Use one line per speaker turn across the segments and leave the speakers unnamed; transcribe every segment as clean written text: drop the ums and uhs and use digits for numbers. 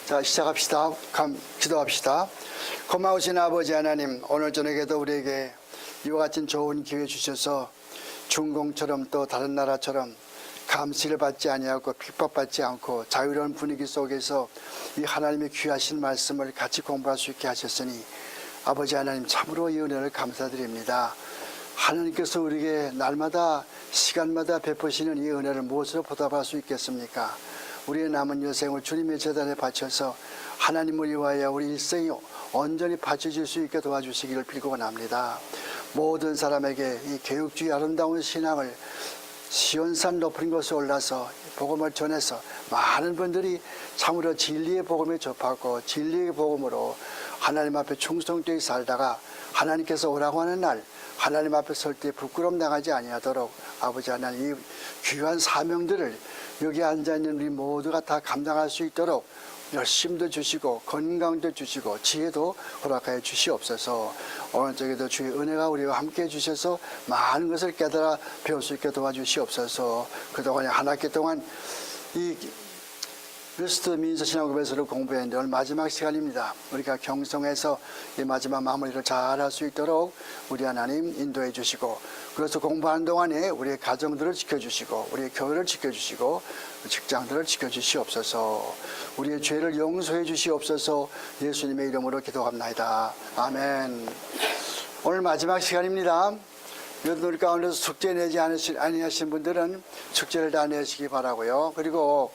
자, 시작합시다. 기도합시다. 고마우신 아버지 하나님, 오늘 저녁에도 우리에게 이와 같은 좋은 기회 주셔서 중공처럼 또 다른 나라처럼 감시를 받지 아니하고 핍박받지 않고 자유로운 분위기 속에서 이 하나님의 귀하신 말씀을 같이 공부할 수 있게 하셨으니 아버지 하나님 참으로 이 은혜를 감사드립니다. 하나님께서 우리에게 날마다 시간마다 베푸시는 이 은혜를 무엇으로 보답할 수 있겠습니까? 우리의 남은 여생을 주님의 제단에 바쳐서 하나님을 위하여 우리 일생이 온전히 바쳐질 수 있게 도와주시기를 빌고 원합니다. 모든 사람에게 이 개혁주의 아름다운 신앙을 시온산 높은 곳에 올라서 복음을 전해서 많은 분들이 참으로 진리의 복음에 접하고 진리의 복음으로 하나님 앞에 충성되게 살다가 하나님께서 오라고 하는 날 하나님 앞에 설 때 부끄럼 당하지 아니하도록 아버지 하나님 이 귀한 사명들을 여기 앉아있는 우리 모두가 다 감당할 수 있도록 열심도 주시고 건강도 주시고 지혜도 허락하여 주시옵소서. 오늘 저기도 주의 은혜가 우리와 함께 해주셔서 많은 것을 깨달아 배울 수 있게 도와주시옵소서. 그동안에 한 학기 동안 이 그리스도 민서신앙고백서를 공부했는데 오늘 마지막 시간입니다. 우리가 경성해서 이 마지막 마무리를 잘 할 수 있도록 우리 하나님 인도해 주시고, 그래서 공부하는 동안에 우리의 가정들을 지켜주시고 우리의 교회를 지켜주시고 직장들을 지켜주시옵소서. 우리의 죄를 용서해 주시옵소서. 예수님의 이름으로 기도합나이다. 아멘. 오늘 마지막 시간입니다. 우리 가운데서 숙제 내지 아니하신 분들은 숙제를 다 내시기 바라고요. 그리고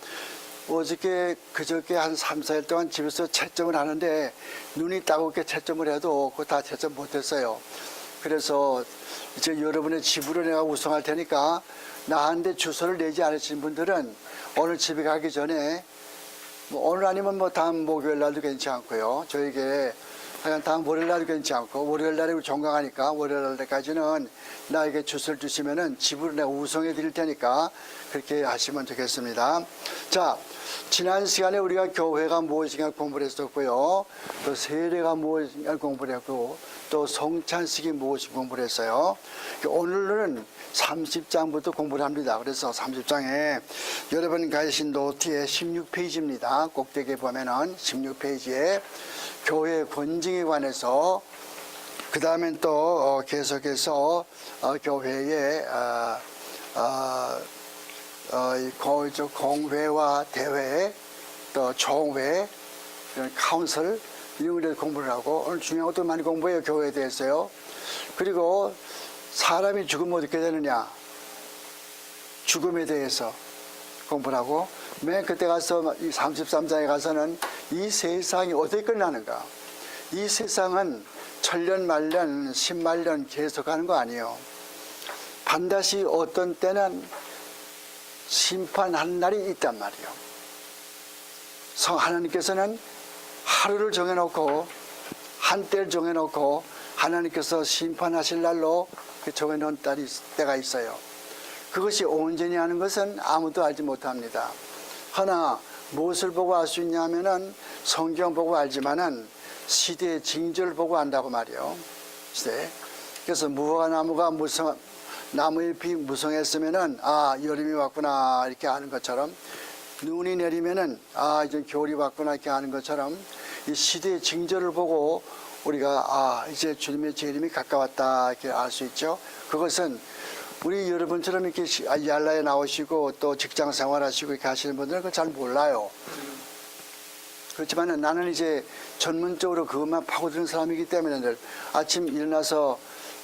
어저께 그저께 한 3, 4일 동안 집에서 채점을 하는데 눈이 따갑게 채점을 해도 그거 다 채점 못했어요. 그래서 이제 여러분의 집으로 내가 우송할 테니까 나한테 주소를 내지 않으신 분들은 오늘 집에 가기 전에 오늘 아니면 다음 목요일 날도 괜찮고요. 저에게 하여간 다음 월요일 날도 괜찮고 월요일 날에 우리 종강하니까 월요일 날까지는 나에게 주소를 주시면은 집으로 내가 우송해 드릴 테니까 그렇게 하시면 되겠습니다. 자, 지난 시간에 우리가 교회가 무엇인가 공부를 했었고요. 또 세례가 무엇인가 공부를 했고 또 성찬식이 무엇인가 공부를 했어요. 오늘은 30장부터 공부를 합니다. 그래서 30장에 여러분 가신 노트에 16페이지입니다. 꼭대기에 보면은 16페이지에 교회 권징에 관해서 그 다음엔 또 계속해서 교회의 공회와 대회 또 총회 카운슬 이런 것들 공부를 하고 오늘 중요한 것도 많이 공부해요. 교회에 대해서요. 그리고 사람이 죽으면 어떻게 되느냐 죽음에 대해서 공부를 하고 맨 그때 가서 이 33장에 가서는 이 세상이 어떻게 끝나는가. 이 세상은 천년 만년 10만년 계속하는 거 아니에요. 반드시 어떤 때는 심판하는 날이 있단 말이에요. 하나님께서는 하루를 정해놓고 한때를 정해놓고 하나님께서 심판하실 날로 정해놓은 때가 있어요. 그것이 온전히 하는 것은 아무도 알지 못합니다. 허나 무엇을 보고 알 수 있냐 하면은 성경 보고 알지만은 시대의 징조를 보고 안다고 말이에요. 시대. 그래서 무화과 나무가 나무 잎이 무성했으면은 여름이 왔구나 이렇게 아는 것처럼 눈이 내리면은 이제 겨울이 왔구나 이렇게 아는 것처럼 이 시대의 징조를 보고 우리가 이제 주님의 재림이 가까웠다 이렇게 알 수 있죠. 그것은 우리 여러분처럼 이렇게 얄라에 나오시고 또 직장 생활하시고 이렇게 하시는 분들은 그걸 잘 몰라요. 그렇지만 나는 이제 전문적으로 그것만 파고드는 사람이기 때문에 늘 아침 일어나서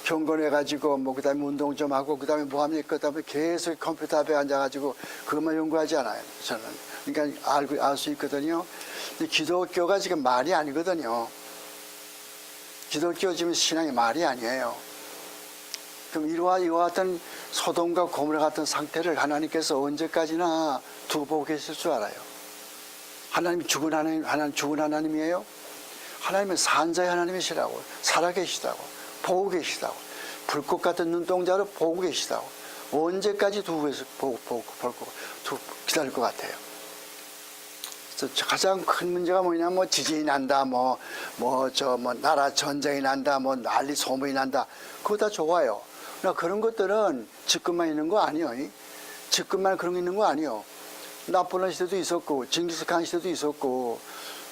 경건해가지고 그 다음에 운동 좀 하고 그 다음에 뭐 합니까? 그 다음에 계속 컴퓨터 앞에 앉아가지고 그것만 연구하지 않아요. 저는. 그러니까 알 수 있거든요. 근데 기독교가 지금 말이 아니거든요. 기독교 지금 신앙이 말이 아니에요. 그럼 이와 같은 소돔과 고모라 같은 상태를 하나님께서 언제까지나 두고 보고 계실 줄 알아요. 하나님이 죽은 하나님이에요. 하나님은 산자의 하나님이시라고, 살아계시다고, 보고 계시다고, 불꽃 같은 눈동자로 보고 계시다고. 언제까지 두고 기다릴 것 같아요. 그래서 가장 큰 문제가 뭐냐면 지진이 난다, 나라 전쟁이 난다, 난리 소문이 난다. 그거 다 좋아요. 그런 것들은 지금만 있는 거 아니에요. 지금만 그런 게 있는 거 아니에요. 나폴레옹 시대도 있었고 징기스칸 시대도 있었고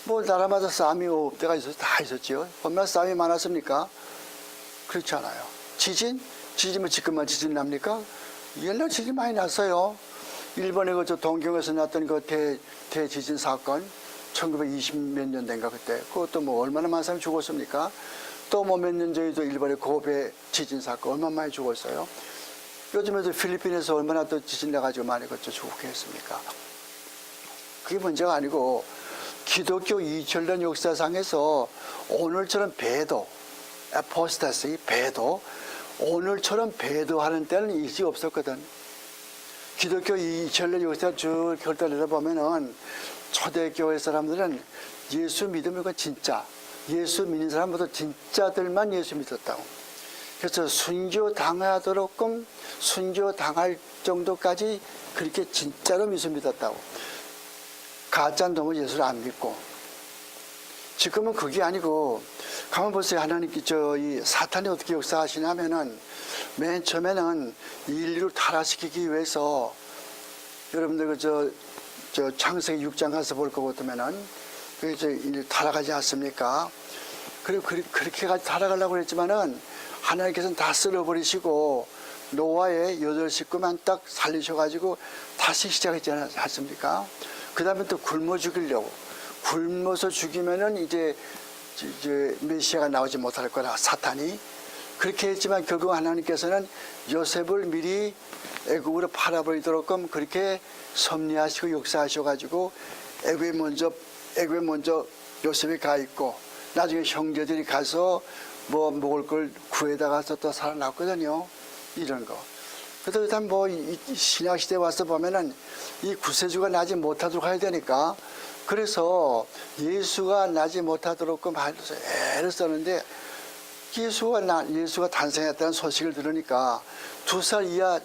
뭐 나라마다 싸움이 때가 다 있었지요. 얼마나 싸움이 많았습니까? 그렇지 않아요. 지진은 지금만 지진 납니까? 옛날 지진 많이 났어요. 일본의 저 동경에서 났던 그 대지진 사건, 1920 몇 년대인가 그때. 그것도 뭐 얼마나 많은 사람이 죽었습니까? 또 뭐 몇 년 전에도 일본의 고베 지진 사건 얼마나 많이 죽었어요. 요즘에도 필리핀에서 얼마나 또 지진 나가지고 많이 죽게 했습니까? 그게 문제가 아니고 기독교 2000년 역사상에서 오늘처럼 배도, 아포스타시 배도, 오늘처럼 배도하는 때는 일찍 없었거든. 기독교 2000년 역사 쭉 펼쳐내다 보면은 초대교회 사람들은 예수 믿으면 그 진짜, 예수 믿는 사람보다 진짜들만 예수 믿었다고. 그래서 순교당하도록끔 순교당할 정도까지 그렇게 진짜로 예수 믿었다고. 가짜 놈은 예수를 안 믿고. 지금은 그게 아니고, 가만 보세요. 하나님께 이 사탄이 어떻게 역사하시냐면은, 맨 처음에는 인류를 타락시키기 위해서, 여러분들 창세기 6장 가서 볼 거 같으면은, 인류 타락하지 않습니까? 그리고 그렇게까지 타락하려고 했지만은, 하나님께서는 다 쓸어버리시고, 노아의 8식구만 딱 살리셔가지고, 다시 시작했지 않습니까? 그 다음에 또 굶어 죽이려고. 굶어서 죽이면은 이제 메시아가 나오지 못할 거라, 사탄이. 그렇게 했지만 결국 하나님께서는 요셉을 미리 애굽으로 팔아버리도록끔 그렇게 섭리하시고 역사하셔가지고 애굽에 먼저 요셉이 가 있고 나중에 형제들이 가서 뭐 먹을 걸 구해다가서 또 살아났거든요. 이런 거. 그래도 뭐 신약시대에 와서 보면은 이 구세주가 나지 못하도록 해야 되니까 그래서 예수가 나지 못하도록 애를 썼는데 예수가 탄생했다는 소식을 들으니까 2살 이하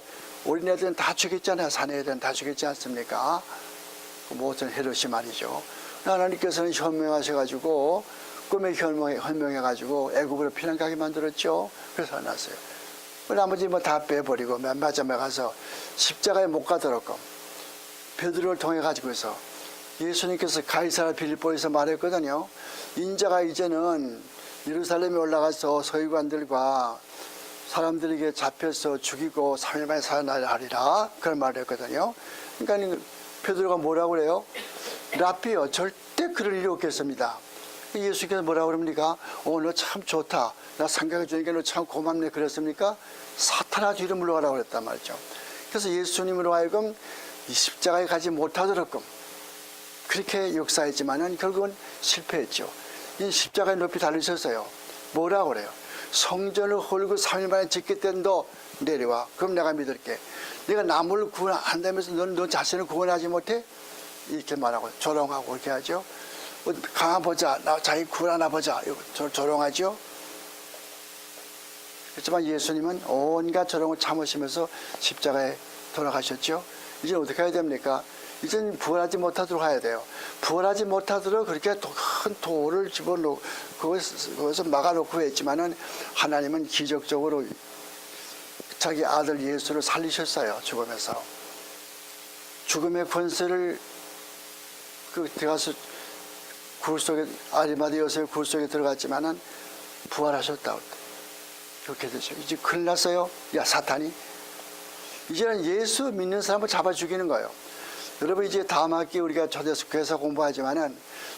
어린애들은 다 죽였잖아요. 사내애들은 다 죽였지 않습니까? 모든 헤롯이 말이죠. 하나님께서는 현명하셔가지고 꿈에 현명해가지고 애굽으로 피난 가게 만들었죠. 그래서 났어요. 나머지 뭐 다 빼버리고 맨 마지막에 가서 십자가에 못 가도록 베드로를 통해 가지고서 예수님께서 가이사랴 빌립보에서 말했거든요. 인자가 이제는 예루살렘에 올라가서 서기관들과 사람들에게 잡혀서 죽이고 3일 만에 살아나리라 그런 말을 했거든요. 그러니까 베드로가 뭐라고 그래요? 라피요, 절대 그럴 일이 없겠습니다. 예수께서 뭐라고 그럽니까? 너 참 좋다. 나 생각해 주니까 너 참 고맙네. 그랬습니까? 사탄아 뒤로 물러가라고 그랬단 말이죠. 그래서 예수님으로 하여금 이 십자가에 가지 못하도록 그렇게 역사했지만은 결국은 실패했죠. 이 십자가에 높이 달리셨어요. 뭐라고 그래요? 성전을 헐고 3일 만에 짓겠다는 너 내려와. 그럼 내가 믿을게. 내가 남을 구원한다면서 너 자신을 구원하지 못해? 이렇게 말하고 조롱하고 그렇게 하죠. 가만 보자. 나 자기 구원하나 보자. 조롱하죠. 그렇지만 예수님은 온갖 조롱을 참으시면서 십자가에 돌아가셨죠. 이제 어떻게 해야 됩니까? 이제는 부활하지 못하도록 해야 돼요. 부활하지 못하도록 그렇게 큰 돌을 집어넣고 그것을 막아놓고 했지만은 하나님은 기적적으로 자기 아들 예수를 살리셨어요. 죽음에서. 죽음의 권세를 들어가서 굴 속에 아리마대 요셉의 굴 속에 들어갔지만은 부활하셨다고 그렇게 되죠. 이제 큰일 났어요. 야 사탄이 이제는 예수 믿는 사람을 잡아 죽이는 거예요. 여러분 이제 다음 학기 우리가 초대교회에서 공부하지만은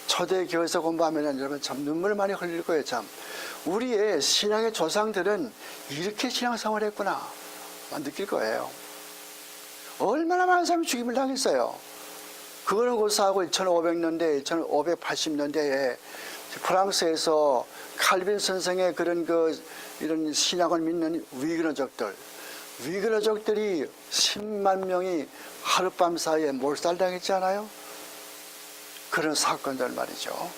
초대교회에서 공부하면은 여러분 참 눈물 많이 흘릴 거예요. 참 우리의 신앙의 조상들은 이렇게 신앙생활을 했구나 느낄 거예요. 얼마나 많은 사람이 죽임을 당했어요. 그거는 고사하고 1500년대, 1580년대에 프랑스에서 칼빈 선생의 그런 이런 신학을 믿는 위그너족들이 10만 명이 하룻밤 사이에 몰살당했지 않아요? 그런 사건들 말이죠.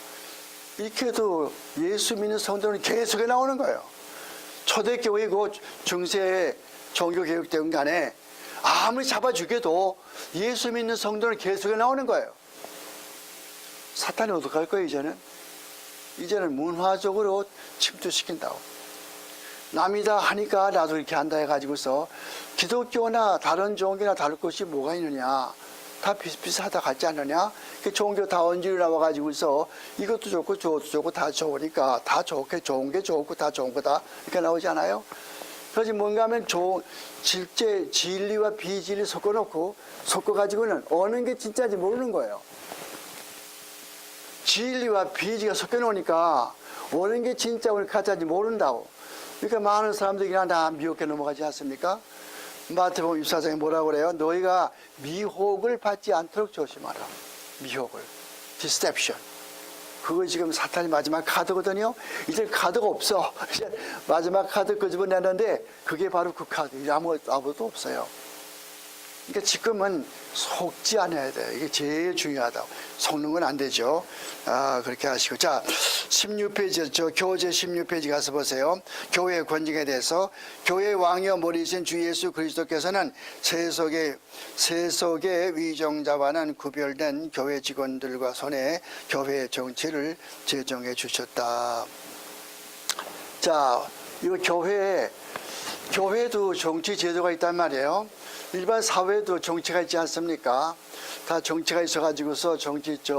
이렇게 해도 예수 믿는 성도는 계속 나오는 거예요. 초대교회고 중세 종교개혁대원 간에 아무리 잡아 죽여도 예수 믿는 성도는 계속 나오는 거예요. 사탄이 어떡할 거예요, 이제는? 이제는 문화적으로 침투시킨다고. 남이 다 하니까 나도 이렇게 한다 해가지고서 기독교나 다른 종교나 다를 것이 뭐가 있느냐. 다 비슷비슷하다 같지 않느냐? 좋은 게 다 언질이 나와가지고서 이것도 좋고 저것도 좋고 다 좋으니까 다 좋게 좋은 게 좋고 다 좋은 거다 이렇게 나오지 않아요? 그래서 뭔가 하면 실제 진리와 비진리 섞어가지고는 어느 게 진짜인지 모르는 거예요. 진리와 비진리가 섞여놓으니까 어느 게 진짜 오늘 가짜인지 모른다고. 그러니까 많은 사람들이 그냥 다 미혹해 넘어가지 않습니까? 마태복음 24장에 뭐라고 그래요? 너희가 미혹을 받지 않도록 조심하라. 미혹을. 디스셉션. 그거 지금 사탄이 마지막 카드거든요. 이제 카드가 없어. 이제 마지막 카드 끄집어내는데 그게 바로 그 카드. 아무것도 없어요. 그러니까 지금은 속지 않아야 돼요. 이게 제일 중요하다고. 속는 건 안 되죠. 그렇게 하시고. 자, 16페이지, 교재 16페이지 가서 보세요. 교회의 권징에 대해서. 교회의 왕이여 머리이신 주 예수 그리스도께서는 세속의 위정자와는 구별된 교회 직원들과 손에 교회의 정치를 제정해 주셨다. 자, 이거 교회도 정치 제도가 있단 말이에요. 일반 사회도 정치가 있지 않습니까? 다 정치가 있어가지고서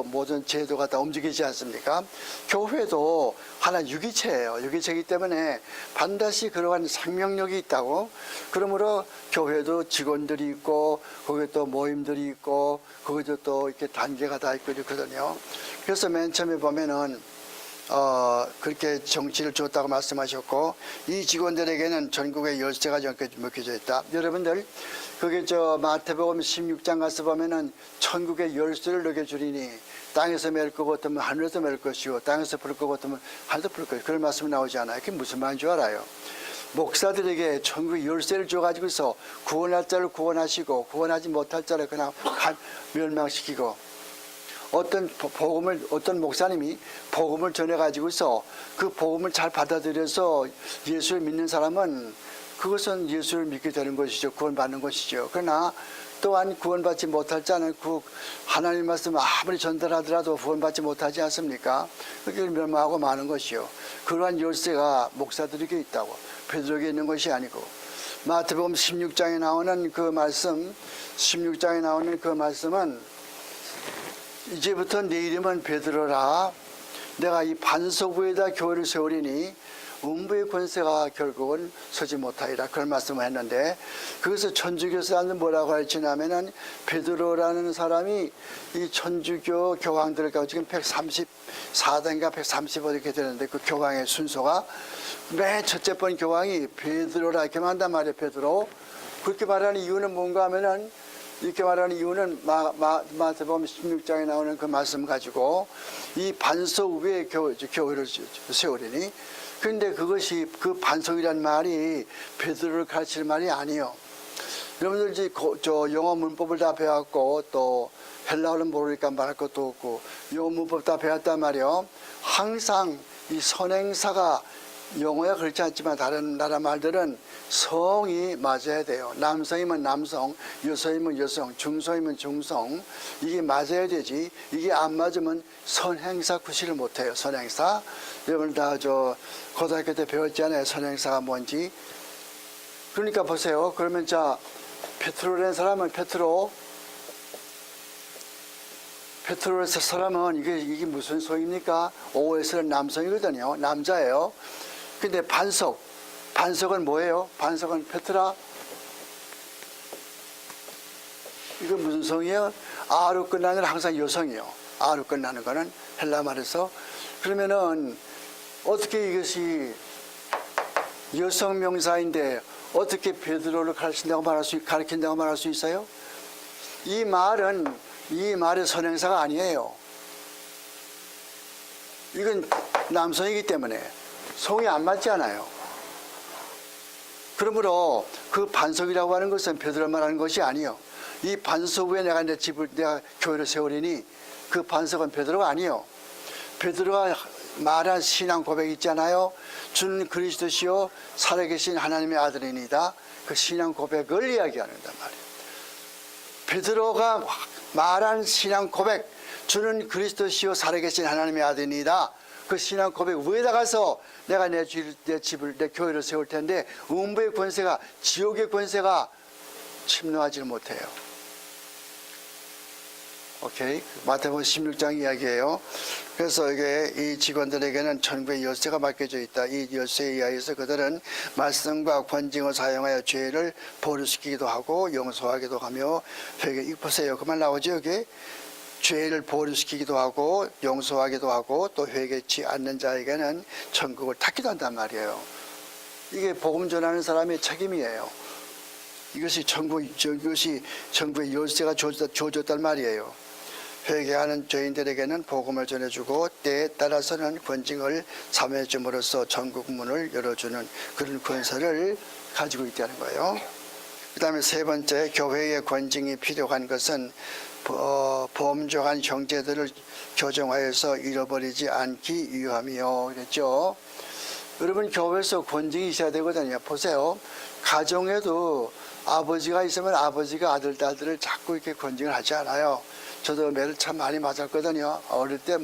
모든 제도가 다 움직이지 않습니까? 교회도 하나 유기체예요. 유기체이기 때문에 반드시 그러한 생명력이 있다고. 그러므로 교회도 직원들이 있고, 거기에 또 모임들이 있고, 거기도 또 이렇게 단계가 다 있고 이렇거든요. 그래서 맨 처음에 보면은, 그렇게 정치를 줬다고 말씀하셨고, 이 직원들에게는 전국에 열쇠가 먹혀져 있다. 여러분들, 그게 마태복음 16장 가서 보면은 천국의 열쇠를 너게 주리니 땅에서 맬 것 같으면 하늘에서 맬 것이고 땅에서 풀 것 같으면 하늘에서 풀 것이고 그런 말씀이 나오지 않아요. 그게 무슨 말인 줄 알아요? 목사들에게 천국의 열쇠를 줘가지고서 구원할 자를 구원하시고 구원하지 못할 자를 그냥 멸망시키고 어떤 목사님이 복음을 전해가지고서 그 복음을 잘 받아들여서 예수를 믿는 사람은 그것은 예수를 믿게 되는 것이죠. 구원받는 것이죠. 그러나 또한 구원받지 못할 자는 그 하나님 말씀을 아무리 전달하더라도 구원받지 못하지 않습니까? 그걸 멸망하고 마는 것이요. 그러한 열쇠가 목사들에게 있다고. 베드로에게 있는 것이 아니고. 마태복음 16장에 나오는 그 말씀은 이제부터 내 이름은 베드로라. 내가 이 반석 위에다 교회를 세우리니 음부의 권세가 결국은 서지 못하리라. 그런 말씀을 했는데 거기서 천주교 사람들 뭐라고 할지냐면은 베드로라는 사람이 이 천주교 교황들 가지고 지금 134대인가 135대 이렇게 되는데 그 교황의 순서가 맨 첫째 번 교황이 베드로라 이렇게 한단 말이에요. 베드로. 그렇게 말하는 이유는 뭔가 하면은 이렇게 말하는 이유는 마태복음 16장에 나오는 그 말씀 가지고 이 반석 위에 교회를 세우리니 그런데 그것이 그 반석이란 말이 베드로를 가르치는 말이 아니에요. 여러분들 이제 영어 문법을 다 배웠고 또 헬라어는 모르니까 말할 것도 없고 영어 문법 다 배웠단 말이에요. 항상 이 선행사가 영어야 그렇지 않지만 다른 나라 말들은 성이 맞아야 돼요. 남성이면 남성, 여성이면 여성, 중성이면 중성. 이게 맞아야 되지. 이게 안 맞으면 선행사 구실을 못해요. 선행사. 여러분 다 고등학교 때 배웠잖아요. 선행사가 뭔지. 그러니까 보세요. 그러면 페트로라는 사람은 페트로라는 사람은 이게 무슨 성입니까? OS는 남성이거든요. 남자예요. 근데 반석은 뭐예요? 반석은 페트라. 이거 무슨 성이에요? 아로 끝나는 건 항상 여성이에요. 아로 끝나는 거는 헬라 말에서. 그러면은 어떻게 이것이 여성 명사인데 어떻게 베드로를 가르친다고 말할 수 있어요? 이 말의 선행사가 아니에요. 이건 남성이기 때문에 성이 안 맞지 않아요. 그러므로 그 반석이라고 하는 것은 베드로를 말하는 것이 아니에요. 이 반석 위에 내가 교회를 세우리니 그 반석은 베드로가 아니에요. 베드로가 말한 신앙 고백 있잖아요. 주는 그리스도시요 살아계신 하나님의 아들이니다. 그 신앙 고백을 이야기하는단 말이에요. 베드로가 말한 신앙 고백, 주는 그리스도시요 살아계신 하나님의 아들이니다. 그 신앙 고백 위에다 가서 내가 내 교회를 세울 텐데 음부의 권세가 지옥의 권세가 침노하지를 못해요. 오케이. 마태복음 16장 이야기예요. 그래서 이게 이 직원들에게는 천국의 열쇠가 맡겨져 있다. 이 열쇠에 의하여서 그들은 말씀과 권징을 사용하여 죄를 보류시키기도 하고 용서하기도 하며 회개. 보세요. 그 말 나오죠 여기. 죄를 보류시키기도 하고 용서하기도 하고 또 회개치 않는 자에게는 천국을 닫기도 한단 말이에요. 이게 복음 전하는 사람의 책임이에요. 이것이 천국의 열쇠가 주어졌단 말이에요. 회개하는 죄인들에게는 복음을 전해주고 때에 따라서는 권징을 삼해줌으로써 전국 문을 열어주는 그런 권세를 가지고 있다는 거예요. 그 다음에 세 번째, 교회의 권징이 필요한 것은 범죄한 형제들을 교정하여서 잃어버리지 않기 위함이요. 그랬죠. 여러분, 교회에서 권징이 있어야 되거든요. 보세요. 가정에도 아버지가 있으면 아버지가 아들, 딸들을 자꾸 이렇게 권징을 하지 않아요. 저도 매를 참 많이 맞았거든요. 어릴 때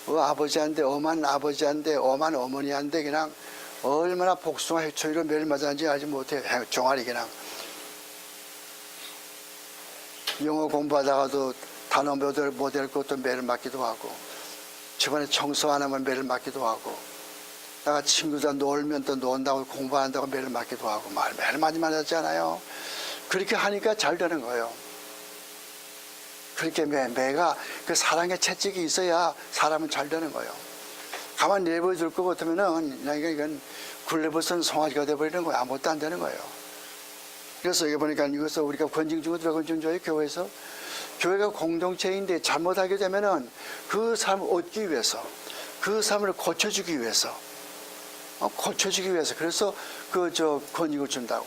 아버지한테, 엄한 아버지한테, 엄한 어머니한테 그냥 얼마나 복숭아 해초리로 매를 맞았는지 알지 못해요. 종아리 그냥. 영어 공부하다가도 단어 못 읽고 또 매를 맞기도 하고, 집안에 청소 안 하면 매를 맞기도 하고, 내가 친구들 놀면 또 논다고 공부한다고 매를 맞기도 하고, 매를 많이 맞았잖아요. 그렇게 하니까 잘 되는 거예요. 그렇게 매가 그 사랑의 채찍이 있어야 사람은 잘 되는 거예요. 가만히 내버려둘 것 같으면은 이건 굴레벗은 송아지가 돼버리는 거예요. 아무것도 안 되는 거예요. 그래서 여기 보니까 이것을 우리가 권징 주고 들어가 권징 줘요. 교회에서. 교회가 공동체인데 잘못하게 되면은 그 삶을 얻기 위해서, 그 삶을 고쳐주기 위해서, 그래서 권징을 준다고.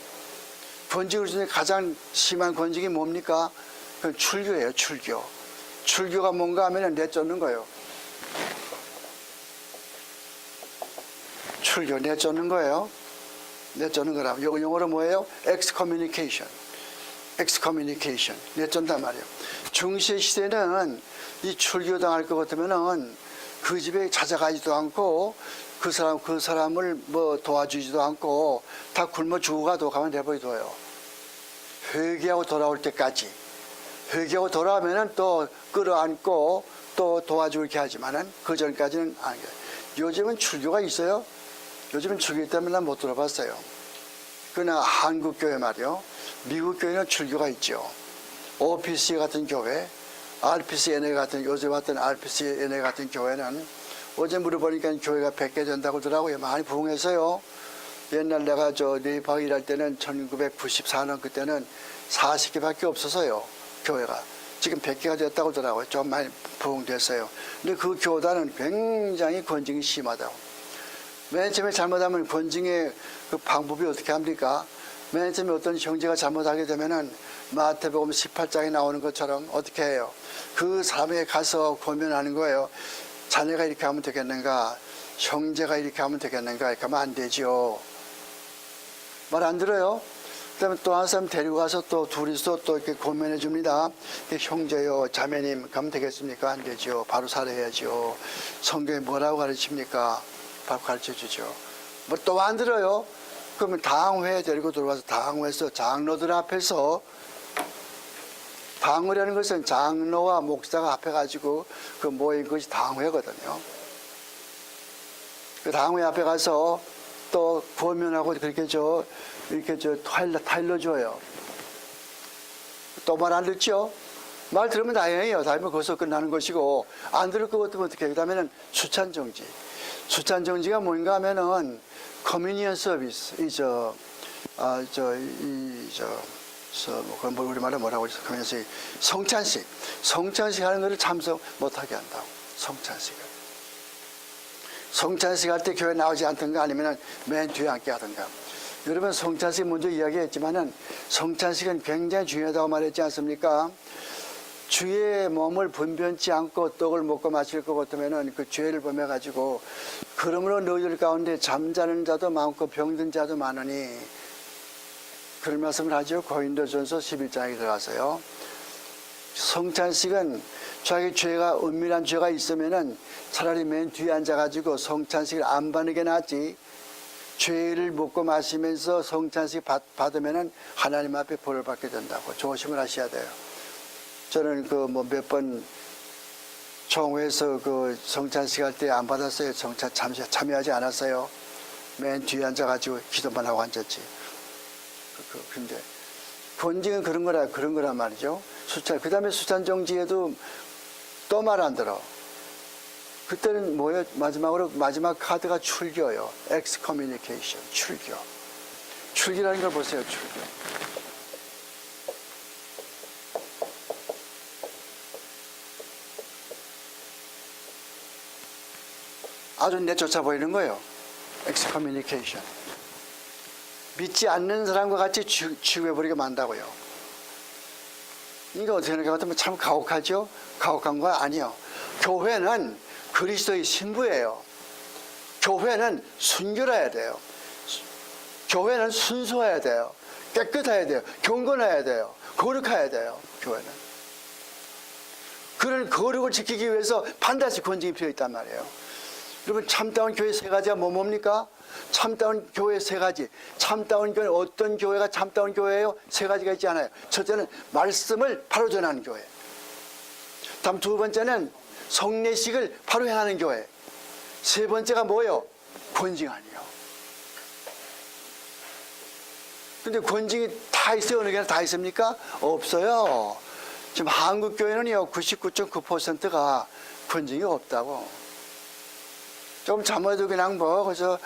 권징을 주는 가장 심한 권징이 뭡니까? 그건 출교예요. 출교. 출교가 뭔가 하면 내쫓는 거예요. 출교, 내쫓는 거예요. 내쫓는 거라. 영어로 뭐예요? excommunication. 내쫓는단 말이에요. 중세 시대는 이 출교당할 것 같으면은 그 집에 찾아가지도 않고 그 사람을 도와주지도 않고 다 굶어 죽어가도 가만 내버려둬요. 회개하고 돌아올 때까지. 회개하고 돌아오면은 또 끌어안고 또 도와주고 이렇게 하지만은 그 전까지는 안 해요. 요즘은 출교가 있어요? 요즘은 출교 때문에 난 못 들어봤어요. 그러나 한국 교회 말이요. 미국 교회는 출교가 있죠. OPC 같은 교회, RPCNA 같은, 요새 왔던 RPCNA 같은 교회는 어제 물어보니까 교회가 100개 된다고 하더라고요. 많이 부흥했어요. 옛날 내가 네이버 일할 때는 1994년 그때는 40개밖에 없었어요. 교회가. 지금 100개가 됐다고 하더라고요. 좀 많이 부흥됐어요. 근데 그 교단은 굉장히 권징이 심하다고. 맨 처음에 잘못하면 권징의 그 방법이 어떻게 합니까? 맨 처음에 어떤 형제가 잘못하게 되면은 마태복음 18장에 나오는 것처럼 어떻게 해요? 그 사람에게 가서 고민하는 거예요. 자네가 이렇게 하면 되겠는가? 형제가 이렇게 하면 되겠는가? 이렇게 하면 안 되지요. 말 안 들어요? 그 다음에 또 한 사람 데리고 가서 또 둘이서 또 이렇게 고민해 줍니다. 형제요, 자매님, 가면 되겠습니까? 안 되죠. 바로 살아야죠. 성경에 뭐라고 가르칩니까? 바로 가르쳐 주죠. 뭐 또 안 들어요? 그러면 당회에 데리고 들어와서 당회에서 장로들 앞에서, 당회라는 것은 장로와 목사가 앞에 가지고 그 모인 것이 당회거든요. 그 당회 앞에 가서 또 고민하고 그렇게 타일러줘요. 또 말 안 듣죠? 말 들으면 다행이에요. 다행이면 거기서 끝나는 것이고, 안 들을 것 같으면 어떻게 해요? 그 다음에는 수찬정지. 수찬정지가 뭔가 하면은 커뮤니언 서비스. 우리말로 뭐라고 하죠? 커뮤니언 성찬식. 성찬식 하는 것을 참석 못하게 한다고. 성찬식 할 때 교회 나오지 않던가 아니면 맨 뒤에 앉게 하던가. 여러분, 성찬식 먼저 이야기했지만은 성찬식은 굉장히 중요하다고 말했지 않습니까? 주의 몸을 분변치 않고 떡을 먹고 마실 것 같으면은 그 죄를 범해가지고, 그러므로 너희들 가운데 잠자는 자도 많고 병든 자도 많으니, 그런 말씀을 하죠. 고린도전서 11장에 들어가서요. 성찬식은 자기 죄가, 은밀한 죄가 있으면은 차라리 맨 뒤에 앉아가지고 성찬식을 안 받는 게 낫지. 죄를 먹고 마시면서 성찬식 받으면은 하나님 앞에 벌을 받게 된다고 조심을 하셔야 돼요. 저는 그 뭐 몇 번 총회에서 그 성찬식 할 때 안 받았어요. 성찬 참여하지 않았어요. 맨 뒤에 앉아가지고 기도만 하고 앉았지. 근데 권징은 그런 거란 말이죠. 그 다음에 수찬정지에도 또 말 안 들어. 그때는 뭐예요? 마지막 카드가 출교요. excommunication, 출교. 출교라는 걸 보세요, 출교. 아주 내쫓아 보이는 거예요. excommunication. 믿지 않는 사람과 같이 취급해버리게 만다고요. 이거 어떻게 생각하면 같으면 참 가혹하죠? 가혹한 거 아니요. 교회는 그리스도의 신부예요. 교회는 순결해야 돼요. 교회는 순수해야 돼요. 깨끗해야 돼요. 경건해야 돼요. 거룩해야 돼요. 교회는. 그런 거룩을 지키기 위해서 반드시 권징이 필요 있단 말이에요. 여러분, 참다운 교회 세 가지가 뭡니까? 참다운 교회 세 가지. 참다운 교회는 어떤 교회가 참다운 교회예요? 세 가지가 있지 않아요. 첫째는 말씀을 바로 전하는 교회. 다음 두 번째는 성례식을 바로 행하는 교회. 세 번째가 뭐예요? 권징 아니에요. 근데 권징이 다 있어요? 어느 교회나 다 있습니까? 없어요. 지금 한국 교회는요, 99.9%가 권징이 없다고. 좀 잘못해도 그냥 어서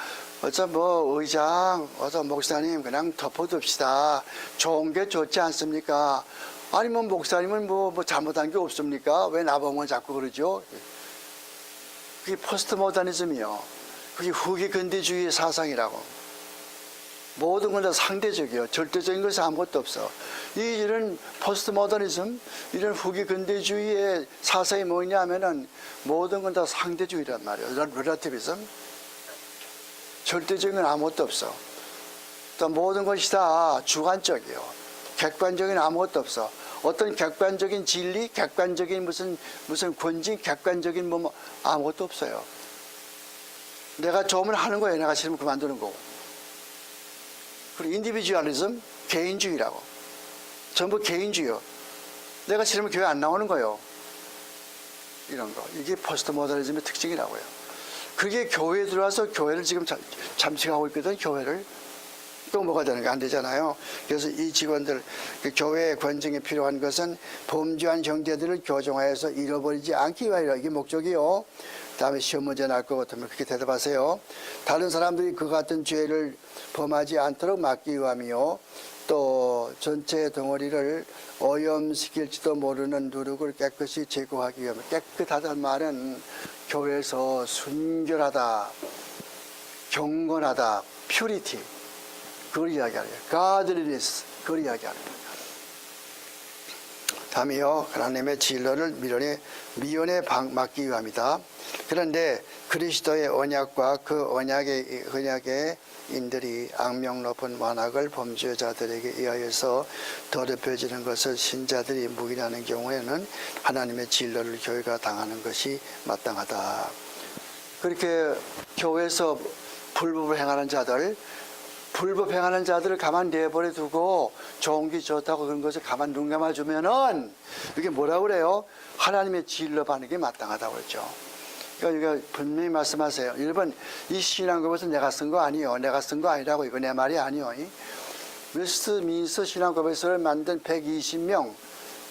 의장, 어서 목사님 그냥 덮어둡시다. 좋은 게 좋지 않습니까? 아니면 목사님은 뭐 잘못한 게 없습니까? 왜 나보면 자꾸 그러죠? 그게 포스트 모더니즘이요. 그게 후기 근대주의의 사상이라고. 모든 건 다 상대적이요. 절대적인 것이 아무것도 없어. 이런 포스트 모더니즘, 이런 후기 근대주의의 사상이 뭐냐 하면은 모든 건 다 상대주의란 말이에요. 릴러티비즘. 절대적인 건 아무것도 없어. 또 모든 것이 다 주관적이요. 객관적인 아무것도 없어. 어떤 객관적인 진리, 객관적인 무슨 권징, 객관적인 뭐 아무것도 없어요. 내가 좋으면 하는 거예요. 내가 싫으면 그만두는 거고. 그리고 인디비주얼리즘, 개인주의라고. 전부 개인주의요. 내가 싫으면 교회 안 나오는 거예요. 이런 거. 이게 포스트 모더니즘의 특징이라고요. 그게 교회에 들어와서 교회를 지금 잠식하고 있거든, 교회를. 또 뭐가 되는 게 안 되잖아요. 그래서 이 직원들, 교회의 권징이 필요한 것은 범죄한 형제들을 교정하여서 잃어버리지 않기 위하여. 이게 목적이요. 다음에 시험 문제 날 것 같으면 그렇게 대답하세요. 다른 사람들이 그 같은 죄를 범하지 않도록 막기 위함이요. 또 전체 덩어리를 오염시킬지도 모르는 누룩을 깨끗이 제거하기 위함. 깨끗하다는 말은 교회에서 순결하다, 경건하다, 퓨리티. 그걸 이야기하는 거예요. godliness. 그걸 이야기하는 거예요. 다음이요. 하나님의 진로를 미연에 막기 위함이다. 그런데 그리스도의 언약과 그 언약의 인들이 악명 높은 완악을 범죄자들에게 의하여서 더럽혀지는 것을 신자들이 묵인하는 경우에는 하나님의 진로를 교회가 당하는 것이 마땅하다. 그렇게 교회에서 불법을 행하는 자들, 불법 행하는 자들을 가만 내버려 두고 좋은 게 좋다고 그런 것을 가만 눈 감아주면은 이게 뭐라고 그래요? 하나님의 진로 받는 게 마땅하다고 그랬죠. 그러니까 분명히 말씀하세요. 여러분, 이 신앙고백은 내가 쓴 거 아니요. 내가 쓴 거 아니라고. 이거 내 말이 아니요. 웨스트민스터 신앙고백서를 만든 120명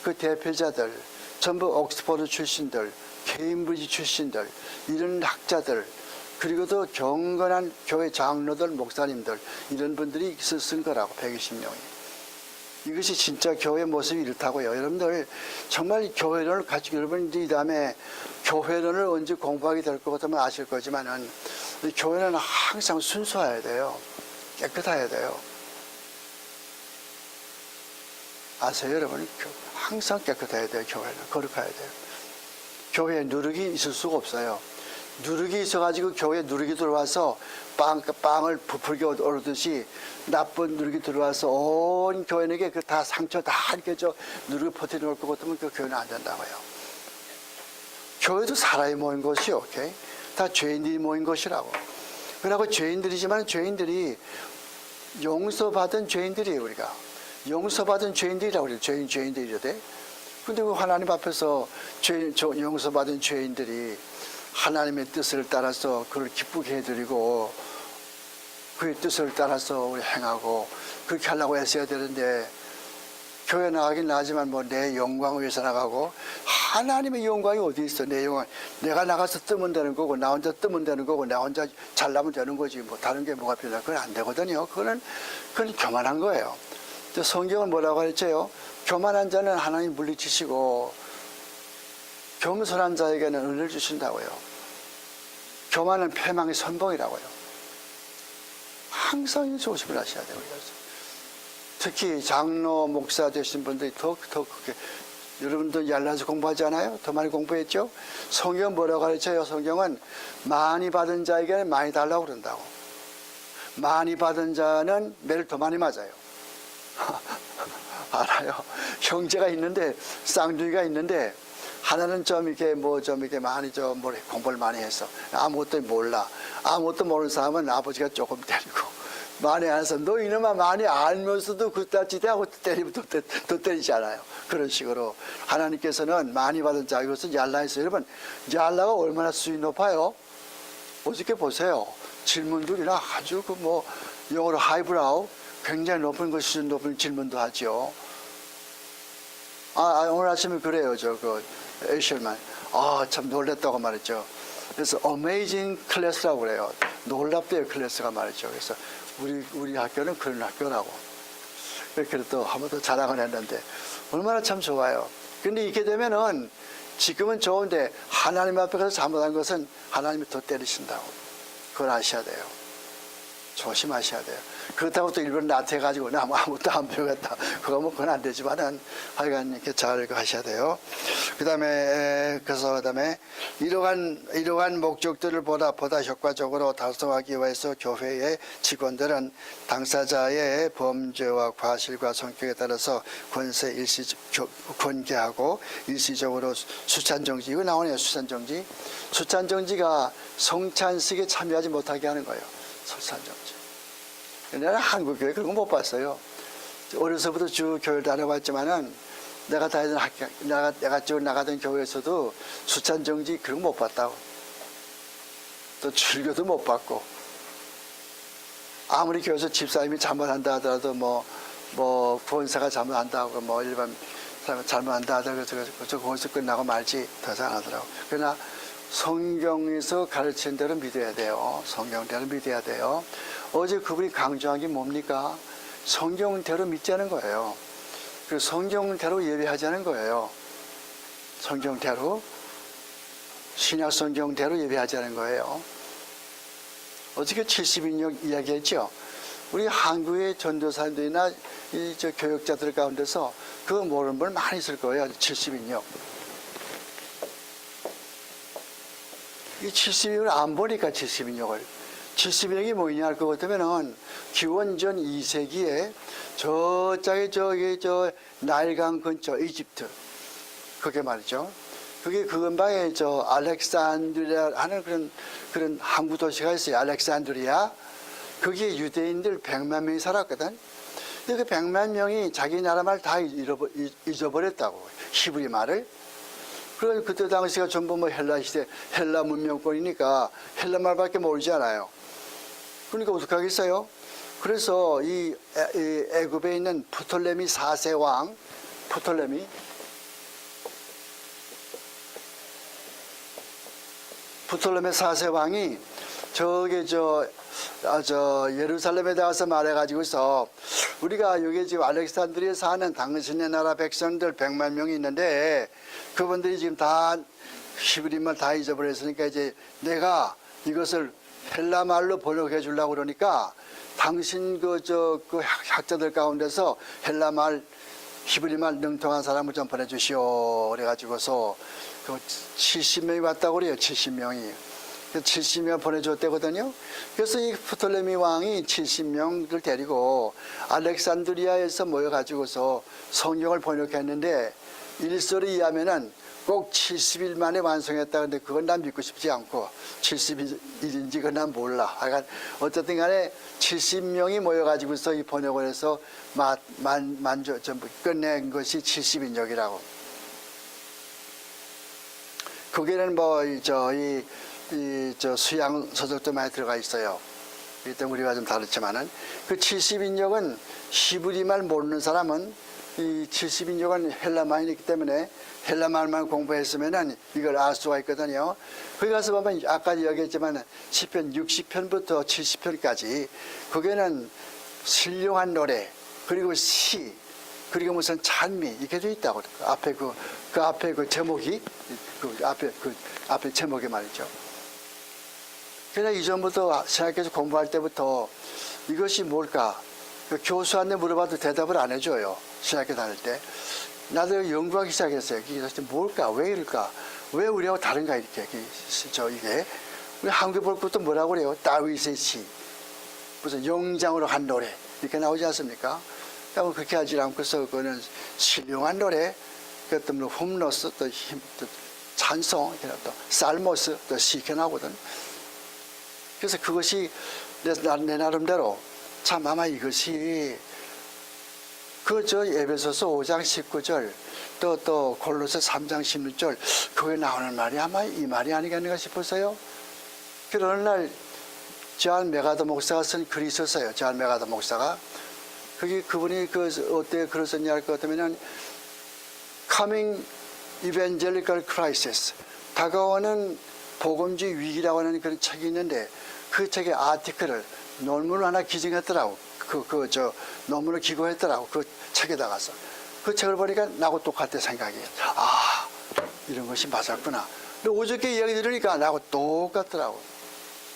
그 대표자들, 전부 옥스퍼드 출신들, 케임브리지 출신들, 이런 학자들, 그리고 또 경건한 교회 장로들, 목사님들, 이런 분들이 쓴 거라고. 120명이. 이것이 진짜 교회 모습이 이렇다고요. 여러분들 정말 교회론을 가지고 여러분들이 다음에 교회론을 언제 공부하게 될 것 같으면 아실 거지만은 교회는 항상 순수해야 돼요. 깨끗해야 돼요. 아세요, 여러분? 항상 깨끗해야 돼요. 교회는 거룩해야 돼요. 교회에 누룩이 있을 수가 없어요. 누룩이 있어가지고 교회에 누룩이 들어와서 빵을 부풀게 오르듯이 나쁜 누룩이 들어와서 온 교인에게 그 다 상처 다 이렇게 누룩을 퍼뜨려 놓을 것 같으면 그 교회는 안 된다고요. 교회도 사람이 모인 것이요, 오케이? 다 죄인들이 모인 것이라고. 그러고 죄인들이지만 죄인들이 용서받은 죄인들이에요, 우리가. 용서받은 죄인들이라고 그래요. 죄인들이래. 근데 그 하나님 앞에서 용서받은 죄인들이 하나님의 뜻을 따라서 그를 기쁘게 해드리고 그의 뜻을 따라서 우리 행하고 그렇게 하려고 애써야 되는데 교회 나가긴 나지만 뭐 내 영광을 위해서 나가고 하나님의 영광이 어디 있어? 내 영광 내가 나가서 뜨면 되는 거고 나 혼자 뜨면 되는 거고 나 혼자 잘나면 되는 거지 뭐 다른 게 뭐가 필요해? 그건 안 되거든요. 그건 교만한 거예요. 성경은 뭐라고 했죠? 교만한 자는 하나님 물리치시고 겸손한 자에게는 은혜를 주신다고요. 교만은 패망의 선봉이라고요. 항상 이 조심을 하셔야 돼요. 특히 장로 목사 되신 분들이 더 그렇게 여러분들 얄라서 공부하지 않아요? 더 많이 공부했죠? 성경 뭐라고 가르쳐요? 성경은 많이 받은 자에게는 많이 달라고 그런다고. 많이 받은 자는 매를 더 많이 맞아요. 알아요? 형제가 있는데 쌍둥이가 있는데 하나는 좀 이렇게 많이 공부를 많이 해서 아무것도 몰라. 아무것도 모르는 사람은 아버지가 조금 때리고 많이 안 해서 너 이놈아 많이 알면서도 그따지대 하고 때리면 또 때리잖아요. 그런 식으로 하나님께서는 많이 받은 자 이것은 얄라에서 여러분 얄라가 얼마나 수위 높아요? 어저께 보세요. 질문들이나 아주 영어로 하이브라우 굉장히 높은 수준 높은 질문도 하죠. 오늘 아침에 그래요. 에이셜만. 참 놀랬다고 말했죠. 그래서 어메이징 클래스라고 그래요. 놀랍대요 클래스가 말이죠. 그래서 우리 학교는 그런 학교라고. 그렇게 또 한 번 더 자랑을 했는데 얼마나 참 좋아요. 근데 이렇게 되면은 지금은 좋은데 하나님 앞에 서 잘못한 것은 하나님이 더 때리신다고. 그걸 아셔야 돼요. 조심하셔야 돼요. 그렇다고 또 일부러 나태해가지고 아무것도 안 배우겠다. 그건 안 되지만은 하여간 이렇게 잘 하셔야 돼요. 그다음에 이러한 목적들을 보다 효과적으로 달성하기 위해서 교회의 직원들은 당사자의 범죄와 과실과 성격에 따라서 권계하고 일시적으로 수찬정지. 이거 나오네요. 수찬정지. 수찬정지가 성찬식에 참여하지 못하게 하는 거예요. 수찬정지. 나는 한국 교회 그런 거 못 봤어요. 어려서부터 쭉 교회를 다녀봤지만은 내가 다니던 내가 쭉 나가던 교회에서도 수찬정지 그런 거 못 봤다고. 또 출교도 못 봤고. 아무리 교회에서 집사님이 잘못한다 하더라도 구원사가 잘못한다고 일반 사람이 잘못한다 하더라도 거기서 끝나고 말지 더 이상 안 하더라고. 그러나 성경에서 가르치는 대로 믿어야 돼요. 성경대로 믿어야 돼요. 어제 그분이 강조한 게 뭡니까? 성경대로 믿자는 거예요. 그리고 성경대로 예배하자는 거예요. 성경대로 신약 성경대로 예배하자는 거예요. 어저께 70인역 이야기했죠. 우리 한국의 전도사님들이나 교역자들 가운데서 그거 모르는 분 많이 있을 거예요. 70인역. 이 70인역을 안 보니까 70인역을. 70인역이 뭐냐 할 것 같으면은 기원전 2세기에 나일강 근처 이집트. 그게 말이죠. 그게 그 근방에 알렉산드리아 하는 그런 항구 도시가 있어요. 알렉산드리아. 거기에 유대인들 100만 명이 살았거든. 근데 그 100만 명이 자기 나라 말 다 잊어버렸다고. 히브리 말을. 그래서 그때 당시가 전부 헬라 시대, 헬라 문명권이니까 헬라 말밖에 모르지 않아요. 그러니까 어떻게 하겠어요? 그래서 이 애굽에 있는 프톨레미 4세 왕, 프톨레미 4세 왕이 예루살렘에 가서 말해가지고서 우리가 여기 지금 알렉산드리아에 사는 당신의 나라 백성들 100만 명이 있는데 그분들이 지금 다 히브리말 다 잊어버렸으니까 이제 내가 이것을 헬라 말로 번역해 주려고 그러니까 당신 그 학자들 가운데서 헬라 말 히브리 말 능통한 사람을 좀 보내주시오. 그래가지고서 70명이 왔다고 그래요. 70명이. 70명 보내줬대거든요. 그래서 이 프톨레미 왕이 70명을 데리고 알렉산드리아에서 모여가지고서 성경을 번역했는데 일설에 의하면은 꼭 70일 만에 완성했다. 근데 그건 난 믿고 싶지 않고 70일인지 그건 난 몰라. 어쨌든 간에 70명이 모여가지고서 이 번역을 해서 전부 끝낸 것이 70인역이라고. 거기에는 저 수양 서적도 많이 들어가 있어요. 이 때문에 우리가 좀 다르지만은 그 70인역은 히브리말 모르는 사람은 이 70인역은 헬라말이 있기 때문에 헬라말만 공부했으면은 이걸 알 수가 있거든요. 거기 가서 보면 아까 얘기했지만 시편 60편부터 70편까지 거기에는 신령한 노래 그리고 시 그리고 무슨 찬미 이렇게 돼 있다고. 앞에 그 앞에 그 제목이 그 앞에 제목이 말이죠. 그냥 이전부터 생각해서 공부할 때부터 이것이 뭘까? 그 교수한테 물어봐도 대답을 안 해줘요. 신학교 다닐 때. 나도 연구하기 시작했어요. 이게 도대체 뭘까? 왜 이럴까? 왜 우리하고 다른가? 이게 우리 한국에 볼 것도 뭐라고 그래요? 다윗의 시. 무슨 영장으로 한 노래. 이렇게 나오지 않습니까? 그러면 그렇게 하지 않고서 그거는 신령한 노래, 그것도 뭐 홈노스, 또 찬송, 또 살모스, 또 시 이렇게 나오거든. 그래서 그것이 내 나름대로 참 아마 이것이 저 에베소서 5장 19절 또 골로새 3장 16절 그거에 나오는 말이 아마 이 말이 아니겠는가 싶어서요. 그러는 어느 날 존 메가더 목사가 쓴 글이 있었어요. 존 메가더 목사가. 그분이 어떻게 글을 썼냐 할 것 같으면은 Coming Evangelical Crisis, 다가오는 복음주의 위기라고 하는 그런 책이 있는데 그 책의 아티클을 논문을 하나 기증했더라고. 논문을 기고했더라고. 그 책에다가서. 그 책을 보니까 나하고 똑같아 생각이. 아, 이런 것이 맞았구나. 근데 어저께 이야기 들으니까 나하고 똑같더라고.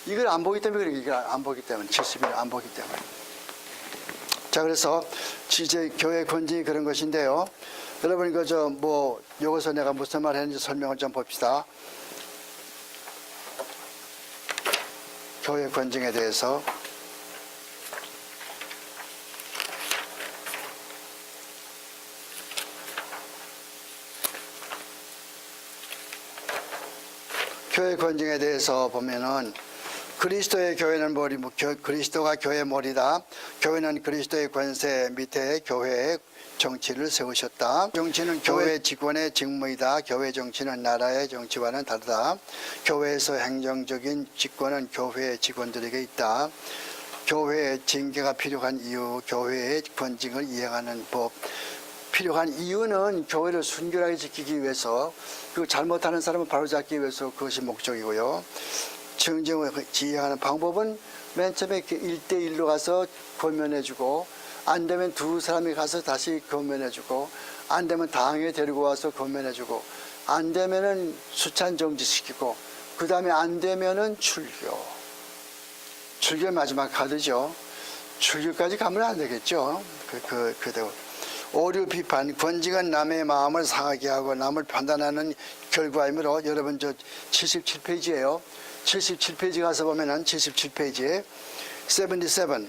이걸 안 보기 때문에 그래. 이걸 안 보기 때문에. 70일 안 보기 때문에. 자, 그래서 이제 교회 권징이 그런 것인데요. 여러분 여기서 내가 무슨 말 했는지 설명을 좀 봅시다. 교회 권징에 대해서. 교회 권징에 대해서 보면은 그리스도의 교회는 머리, 그리스도가 교회의 머리다. 교회는 그리스도의 권세 밑에 교회의 정치를 세우셨다. 정치는 교회 직원의 직무이다. 교회 정치는 나라의 정치와는 다르다. 교회에서 행정적인 직권은 교회 직원들에게 있다. 교회의 징계가 필요한 이유, 교회의 권징을 이행하는 법. 필요한 이유는 교회를 순결하게 지키기 위해서, 그 잘못하는 사람을 바로잡기 위해서 그것이 목적이고요. 정쟁을 지휘하는 방법은 맨 처음에 1대1로 가서 권면해주고, 안 되면 두 사람이 가서 다시 권면해주고, 안 되면 당에 데리고 와서 권면해주고, 안 되면은 수찬 정지시키고, 그 다음에 안 되면은 출교. 출교 마지막 카드죠. 출교까지 가면 안 되겠죠. 그대로. 오류 비판, 권징은 남의 마음을 상하게 하고 남을 판단하는 결과이므로, 여러분 77페이지예요. 77페이지 가서 보면은 77페이지에 77.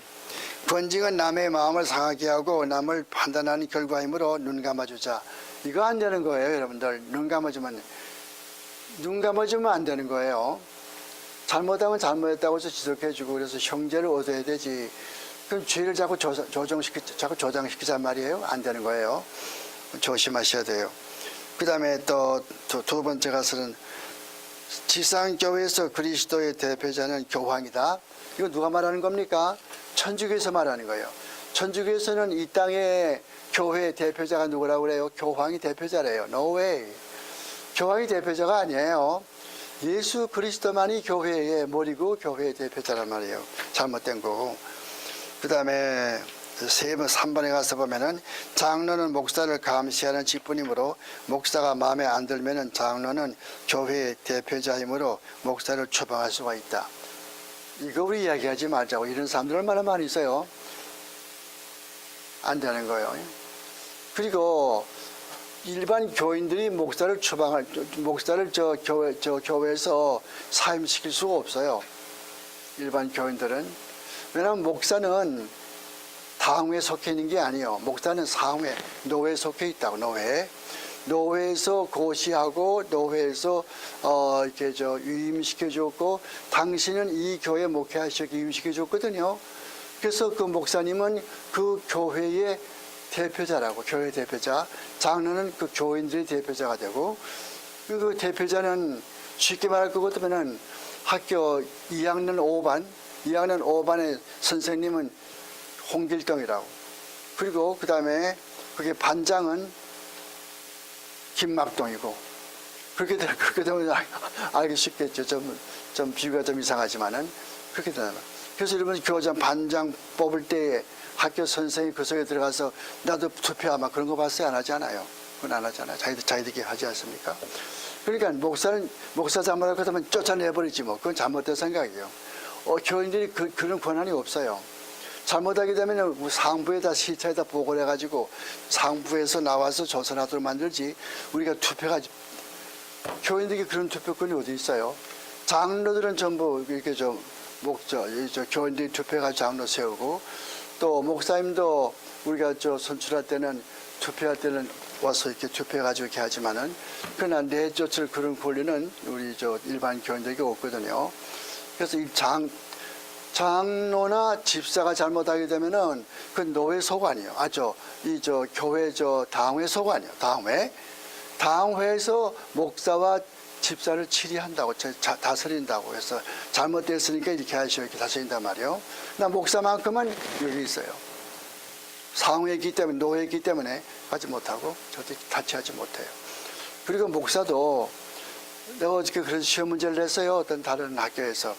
권징은 남의 마음을 상하게 하고 남을 판단하는 결과이므로 눈 감아주자. 이거 안 되는 거예요, 여러분들. 눈 감아주면 안 되는 거예요. 잘못하면 잘못했다고 해서 지적해주고 그래서 형제를 얻어야 되지. 그럼 죄를 자꾸 조장시키자 말이에요. 안 되는 거예요. 조심하셔야 돼요. 그 다음에 또 두 번째 가서는 지상교회에서 그리스도의 대표자는 교황이다. 이거 누가 말하는 겁니까? 천주교에서 말하는 거예요. 천주교에서는 이 땅의 교회의 대표자가 누구라고 그래요? 교황이 대표자래요. No way. 교황이 대표자가 아니에요. 예수 그리스도만이 교회의 머리고 교회의 대표자란 말이에요. 잘못된 거고. 그 다음에 3번에 가서 보면은 장로는 목사를 감시하는 직분이므로 목사가 마음에 안 들면은 장로는 교회의 대표자이므로 목사를 추방할 수가 있다. 이거 우리 이야기하지 말자고. 이런 사람들 얼마나 많이 있어요. 안 되는 거예요. 그리고 일반 교인들이 목사를 교회에서 사임시킬 수가 없어요. 일반 교인들은. 왜냐하면 목사는 당회에 속해 있는 게 아니에요. 목사는 상회, 노회에 속해 있다고. 노회에서 고시하고 노회에서 이렇게 유임시켜 줬고, 당신은 이 교회 목회하시기 유임시켜 줬거든요. 그래서 그 목사님은 그 교회의 대표자라고. 교회 대표자. 장로는 그 교인들의 대표자가 되고, 그 대표자는 쉽게 말할 것 같으면은 학교 2학년 5반의 선생님은 홍길동이라고. 그리고 그 다음에 그게 반장은 김막동이고. 그렇게 되면 알기 쉽겠죠. 좀 비유가 좀 이상하지만은 그렇게 되나 봐요. 그래서 여러분 교장 반장 뽑을 때 학교 선생이 그 속에 들어가서 나도 투표하마 그런 거 봤어요? 안 하지 않아요? 그건 안 하잖아요. 자기들끼리 하지 않습니까? 그러니까 목사 잘못할 것 같으면 쫓아내버리지 뭐. 그건 잘못된 생각이에요. 교인들이 그런 권한이 없어요. 잘못하게 되면 상부에다 시차에다 보고를 해가지고 상부에서 나와서 조선하도록 만들지 우리가 투표가 교인들이 그런 투표권이 어디 있어요? 장로들은 전부 이렇게 교인들이 투표해가지고 장로 세우고 또 목사님도 우리가 선출할 때는 투표할 때는 와서 이렇게 투표해가지고 이렇게 하지만은 그러나 내쫓을 그런 권리는 우리 일반 교인들에게 없거든요. 그래서 이 장로나 집사가 잘못하게 되면은 그 노회 소관이에요. 교회 당회 소관이에요. 당회에서 목사와 집사를 치리한다고 다스린다고 해서 잘못됐으니까 이렇게 하시오 이렇게 다스린단 말이에요. 나 목사만큼은 여기 있어요. 상회이기 때문에 노회이기 때문에 하지 못하고 절대 타치하지 못해요. 그리고 목사도 내가 어저께 그런 시험 문제를 냈어요. 어떤 다른 학교에서.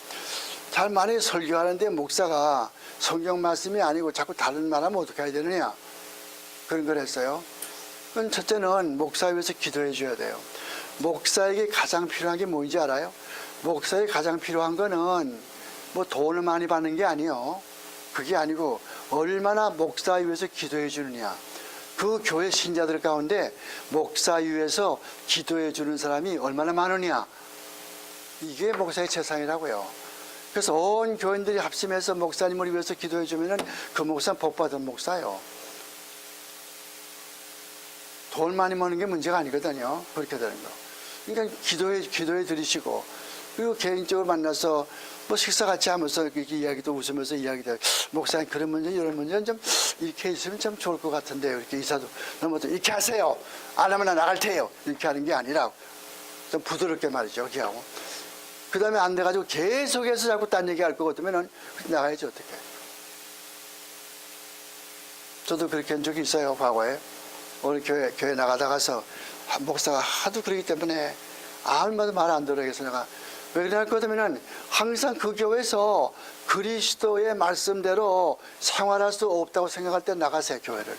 잘 만약에 설교하는데 목사가 성경 말씀이 아니고 자꾸 다른 말하면 어떻게 해야 되느냐. 그런 걸 했어요. 그건 첫째는 목사에 위해서 기도해 줘야 돼요. 목사에게 가장 필요한 게 뭔지 알아요? 목사에게 가장 필요한 거는 뭐 돈을 많이 받는 게 아니에요. 그게 아니고 얼마나 목사에 위해서 기도해 주느냐. 그 교회 신자들 가운데 목사에 위해서 기도해 주는 사람이 얼마나 많으냐. 이게 목사의 재산이라고요. 그래서 온 교인들이 합심해서 목사님을 위해서 기도해 주면은 그 목사는 복받은 목사예요. 돈 많이 버는 게 문제가 아니거든요. 그렇게 되는 거. 그러니까 기도해 드리시고, 그리고 개인적으로 만나서 뭐 식사 같이 하면서 이렇게 이야기도 웃으면서 이야기도 목사님 그런 문제 이런 문제는 좀 이렇게 있으면 참 좋을 것 같은데요. 이렇게 이사도 넘어도 이렇게 하세요. 안 하면 나 나갈 테요. 이렇게 하는 게 아니라 좀 부드럽게 말이죠. 그렇게 하고. 그 다음에 안 돼가지고 계속해서 자꾸 딴 얘기 할 것 같으면 나가야지 어떻게. 저도 그렇게 한 적이 있어요. 과거에. 오늘 교회 나가다가서 목사가 하도 그러기 때문에 아무 말도 말 안 들어요. 그래서 내가 왜 그래 할 것 같으면 항상 그 교회에서 그리스도의 말씀대로 생활할 수 없다고 생각할 때 나가세요. 교회를.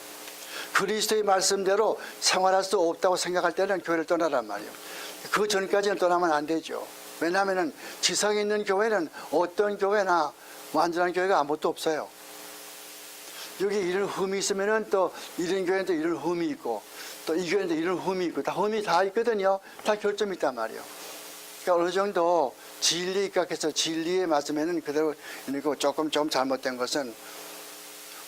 그리스도의 말씀대로 생활할 수 없다고 생각할 때는 교회를 떠나란 말이에요. 그 전까지는 떠나면 안 되죠. 왜냐하면 지상에 있는 교회는 어떤 교회나 완전한 교회가 아무것도 없어요. 여기 이런 흠이 있으면은 또 이런 교회는 또 이런 흠이 있고 또 이 교회는 또 이런 흠이 있고 다 흠이 다 있거든요. 다 결점이 있단 말이에요. 그러니까 어느 정도 진리에 입각해서 진리에 맞으면은 그대로 있고 조금 잘못된 것은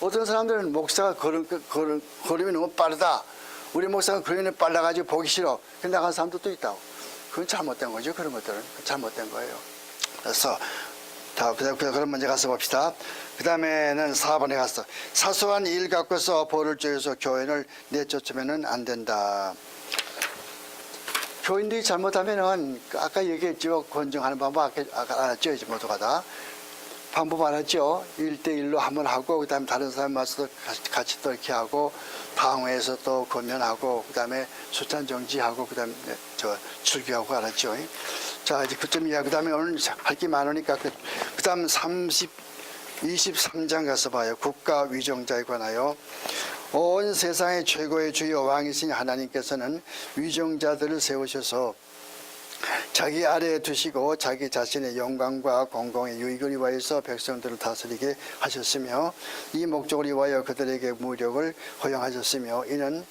어떤 사람들은 목사가 걸음이 너무 빠르다. 우리 목사가 걸음이 빨라가지고 보기 싫어. 근데 나간 사람도 있다고. 그건 잘못된 거죠. 그런 것들은 잘못된 거예요. 그래서 그런 문제 가서 봅시다. 그 다음에는 4번에 가서 사소한 일 갖고서 벌을 쪼여서 교인을 내쫓으면 안 된다. 교인들이 잘못하면은 아까 얘기했죠. 권정하는 방법 아까 알았죠. 이제 모두가 다 방법 알았죠. 1대1로 한번 하고 그 다음에 다른 사람 와서 같이 또 이렇게 하고 당회에서 또 권면하고 그 다음에 수찬 정지하고 그 다음에 출교하고 알았죠. 자 이제 그점 이야. 그 다음에 오늘 할 게 많으니까 그 다음 23장 가서 봐요. 국가 위정자에 관하여 온 세상의 최고의 주여 왕이신 하나님께서는 위정자들을 세우셔서 자기 아래에 두시고 자기 자신의 영광과 공공의 유익을 위하여서 백성들을 다스리게 하셨으며 이 목적을 위하여 그들에게 무력을 허용하셨으며 이는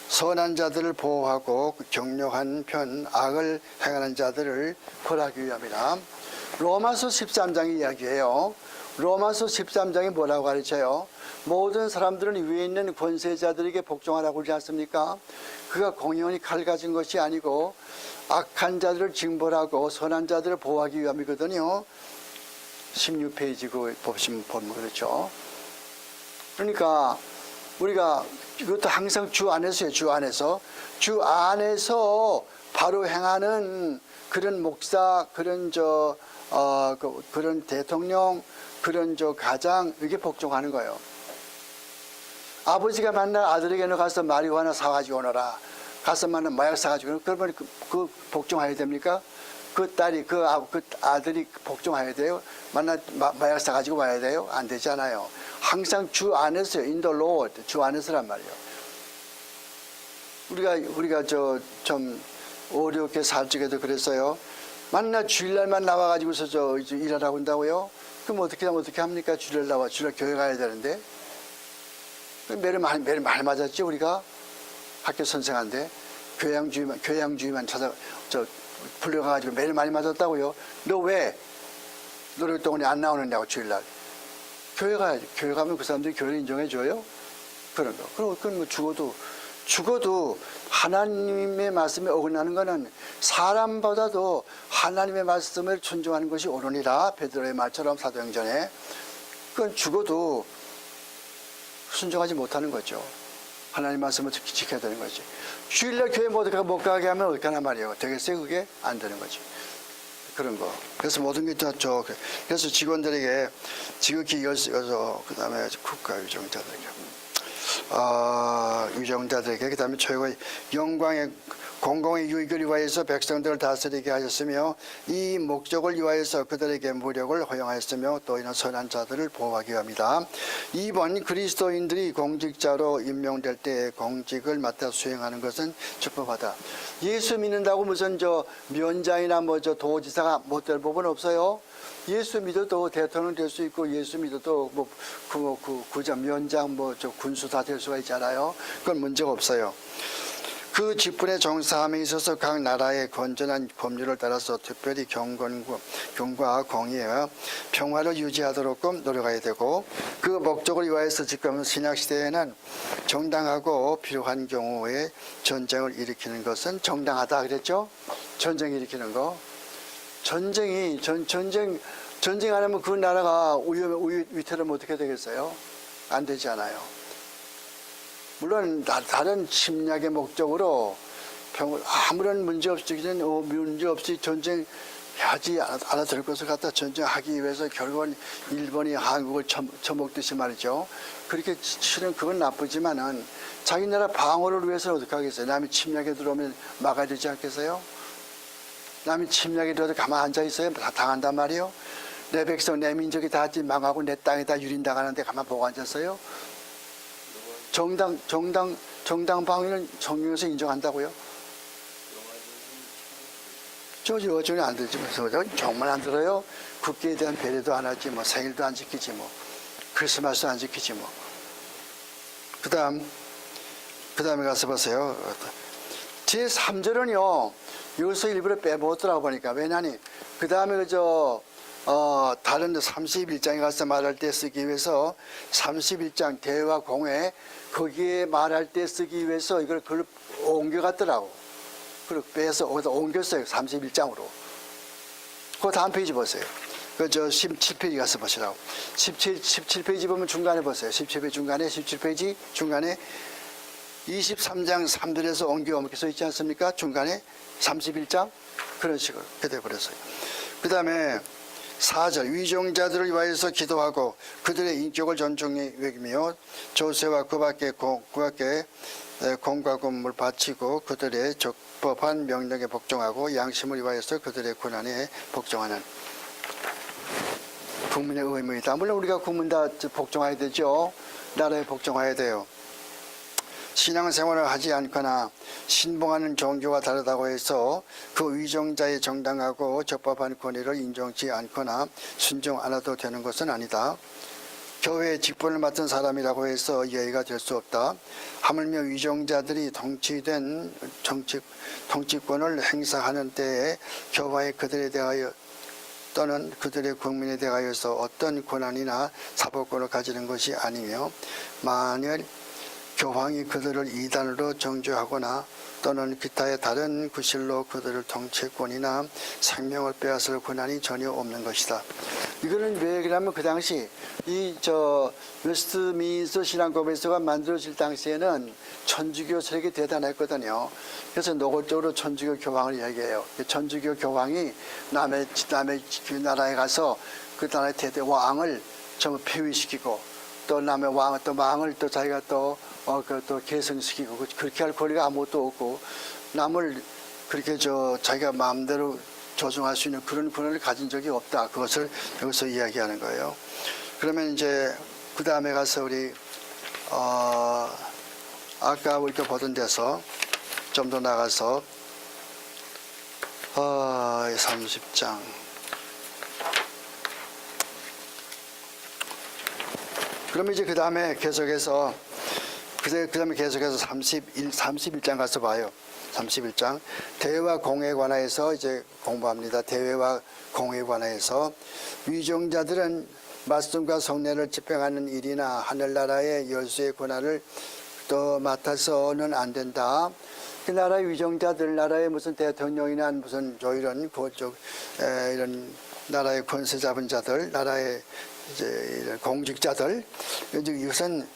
선한 자들을 보호하고 격려한 편 악을 행하는 자들을 벌하기 위함이라. 로마서 13장의 이야기예요. 로마서 13장이 뭐라고 가르쳐요? 모든 사람들은 위에 있는 권세자들에게 복종하라고 그러지 않습니까? 그가 공연히 칼 가진 것이 아니고 악한 자들을 징벌하고 선한 자들을 보호하기 위함이거든요. 16페이지 보시면 그렇죠. 그러니까 우리가 이것도 항상 주 안에서요. 주 안에서 바로 행하는 그런 목사, 그런 그런 대통령, 그런 가장 이게 복종하는 거예요. 아버지가 만날 아들에게 너 가서 마리화나 사가지고 오너라. 가서 만나 마약 사가지고 그러면 그 복종해야 됩니까? 그 딸이 그 아들이 복종해야 돼요? 마약 사가지고 와야 돼요? 안 되잖아요. 항상 주 안에서요. In the Lord. 주 안에서란 말이에요. 우리가 좀 어렵게 살 적에도 그랬어요. 만나 주일날만 나와가지고서 일하라고 한다고요? 그럼 어떻게 합니까? 주일날 나와 주일날 교회 가야 되는데 매일 많이 맞았죠. 우리가 학교 선생한테 교양주의만 불려가가지고 매일 많이 맞았다고요. 너 왜 노래 동안에 안 나오느냐고 주일날. 교회 가야지. 교회 가면 그 사람들이 교회를 인정해줘요? 그런 거. 그럼 뭐 죽어도 하나님의 말씀에 어긋나는 것은 사람보다도 하나님의 말씀을 존중하는 것이 옳으니라. 베드로의 말처럼 사도행전에. 그건 죽어도 순종하지 못하는 거죠. 하나님 말씀을 지켜야 되는 거지. 주일날 교회 못 가게 하면 어떻게 하나 말이에요. 되겠어요? 그게 안 되는 거지. 그런 거. 그래서 모든 게 다 그래서 직원들에게 지극히 여서 그다음에 국가 유정자들에게 그다음에 최고의 영광의 공공의 유익을 위하여서 백성들을 다스리게 하셨으며 이 목적을 위하여서 그들에게 무력을 허용하였으며 또 이런 선한 자들을 보호하기 위함이다. 이번 그리스도인들이 공직자로 임명될 때 공직을 맡아 수행하는 것은 축복하다. 예수 믿는다고 무슨 면장이나 도지사가 못 될 법은 없어요. 예수 믿어도 대통령 될 수 있고 예수 믿어도 면장 군수 다 될 수가 있잖아요. 그건 문제가 없어요. 그 직분의 정사함에 있어서 각 나라의 건전한 법률을 따라서 특별히 경과 공의와 평화를 유지하도록 노력해야 되고 그 목적을 위하여서 지금 신약시대에는 정당하고 필요한 경우에 전쟁을 일으키는 것은 정당하다 그랬죠? 전쟁 일으키는 거. 전쟁 안 하면 그 나라가 위태로우면 어떻게 되겠어요? 안 되지 않아요. 물론 다른 침략의 목적으로 아무런 문제 없이 전쟁하지 않아들 것을 갖다 전쟁하기 위해서 결국은 일본이 한국을 처먹듯이 말이죠. 그렇게 실은 그건 나쁘지만은 자기 나라 방어를 위해서는 어떻게 하겠어요? 남이 침략에 들어오면 막아야 되지 않겠어요? 남이 침략에 들어도 가만 앉아 있어요? 다 당한단 말이에요. 내 백성, 내 민족이 다 망하고 내 땅에 다 유린당하는데 가만 보고 앉았어요? 정당 방위는 성경에서 인정한다고요? 요즘은 안 들지. 정말 안 들어요? 국기에 대한 배려도 안 하지, 생일도 안 지키지, 크리스마스도 안 지키지, 그 다음에 가서 보세요. 제 3절은요, 여기서 일부러 빼먹었더라고 보니까. 왜냐니, 그 다음에 다른 31장에 가서 말할 때 쓰기 위해서 31장 대화 공회 거기에 말할 때 쓰기 위해서 그걸 옮겨갔더라고. 그리고 빼서 거기다 옮겼어요. 31장으로. 그 다음 페이지 보세요. 17페이지 가서 보시라고. 17페이지 보면 중간에 보세요. 17페이지 중간에 23장 3절에서 옮겨 써 있지 않습니까? 중간에 31장 그런 식으로 돼버렸어요. 그 다음에 4절 위종자들을 위하여서 기도하고 그들의 인격을 존중히 여기며 조세와 그 밖에 공과 금을 바치고 그들의 적법한 명령에 복종하고 양심을 위하여서 그들의 고난에 복종하는 국민의 의무이다. 물론 우리가 국민 다 복종해야 되죠. 나라에 복종해야 돼요. 신앙생활을 하지 않거나 신봉하는 종교가 다르다고 해서 그 위종자의 정당하고 적법한 권위를 인정치 않거나 순종 안 해도 되는 것은 아니다. 교회의 직분을 맡은 사람이라고 해서 예의가 될 수 없다. 하물며 위종자들이 통치권을 행사하는 때에 교회에 그들에 대하여 또는 그들의 국민에 대하여서 어떤 권한이나 사법권을 가지는 것이 아니며 만일 교황이 그들을 이단으로 정죄하거나 또는 기타의 다른 구실로 그들을 정치권이나 생명을 빼앗을 권한이 전혀 없는 것이다. 이거는 왜 그러냐면 그 당시 웨스트민스터 신앙법에서가 만들어질 당시에는 천주교 세력이 대단했거든요. 그래서 노골적으로 천주교 교황을 이야기해요. 천주교 교황이 남의 나라에 가서 그 나라의 대대 왕을 전부 폐위시키고 또 남의 왕을 또 자기가 또 계승시키고 그렇게 할 권리가 아무것도 없고 남을 그렇게 자기가 마음대로 조종할 수 있는 그런 권한을 가진 적이 없다. 그것을 여기서 이야기하는 거예요. 그러면 이제 그 다음에 가서 우리 아까 우리가 보던 데서 좀 더 나가서 30장 그러면 이제 그 다음에 계속해서 31장 가서 봐요. 31장 대외와 공에 관하여서 이제 공부합니다. 대외와 공에 관하여서 위종자들은 말씀과 성례를 집행하는 일이나 하늘나라의 열수의 권한을 또 맡아서는 안 된다. 그 나라의 위종자들, 나라의 무슨 대통령이나 무슨 이런 이런 나라의 권세 잡은 자들, 나라의 이제 이런 공직자들, 이것은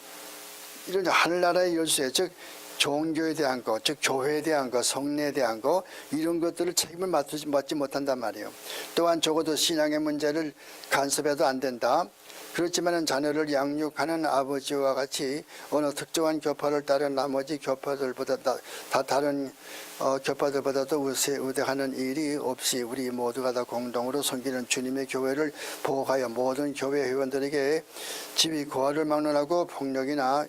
이런 하늘나라의 열수에 즉 종교에 대한 것, 즉 교회에 대한 것, 성례에 대한 것 이런 것들을 책임을 맡지 못한단 말이에요. 또한 적어도 신앙의 문제를 간섭해도 안 된다. 그렇지만 자녀를 양육하는 아버지와 같이 어느 특정한 교파를 따른 나머지 교파들보다 다른 교파들보다도 우대하는 일이 없이 우리 모두가 다 공동으로 섬기는 주님의 교회를 보호하여 모든 교회 회원들에게 지위 고하를 막론하고 폭력이나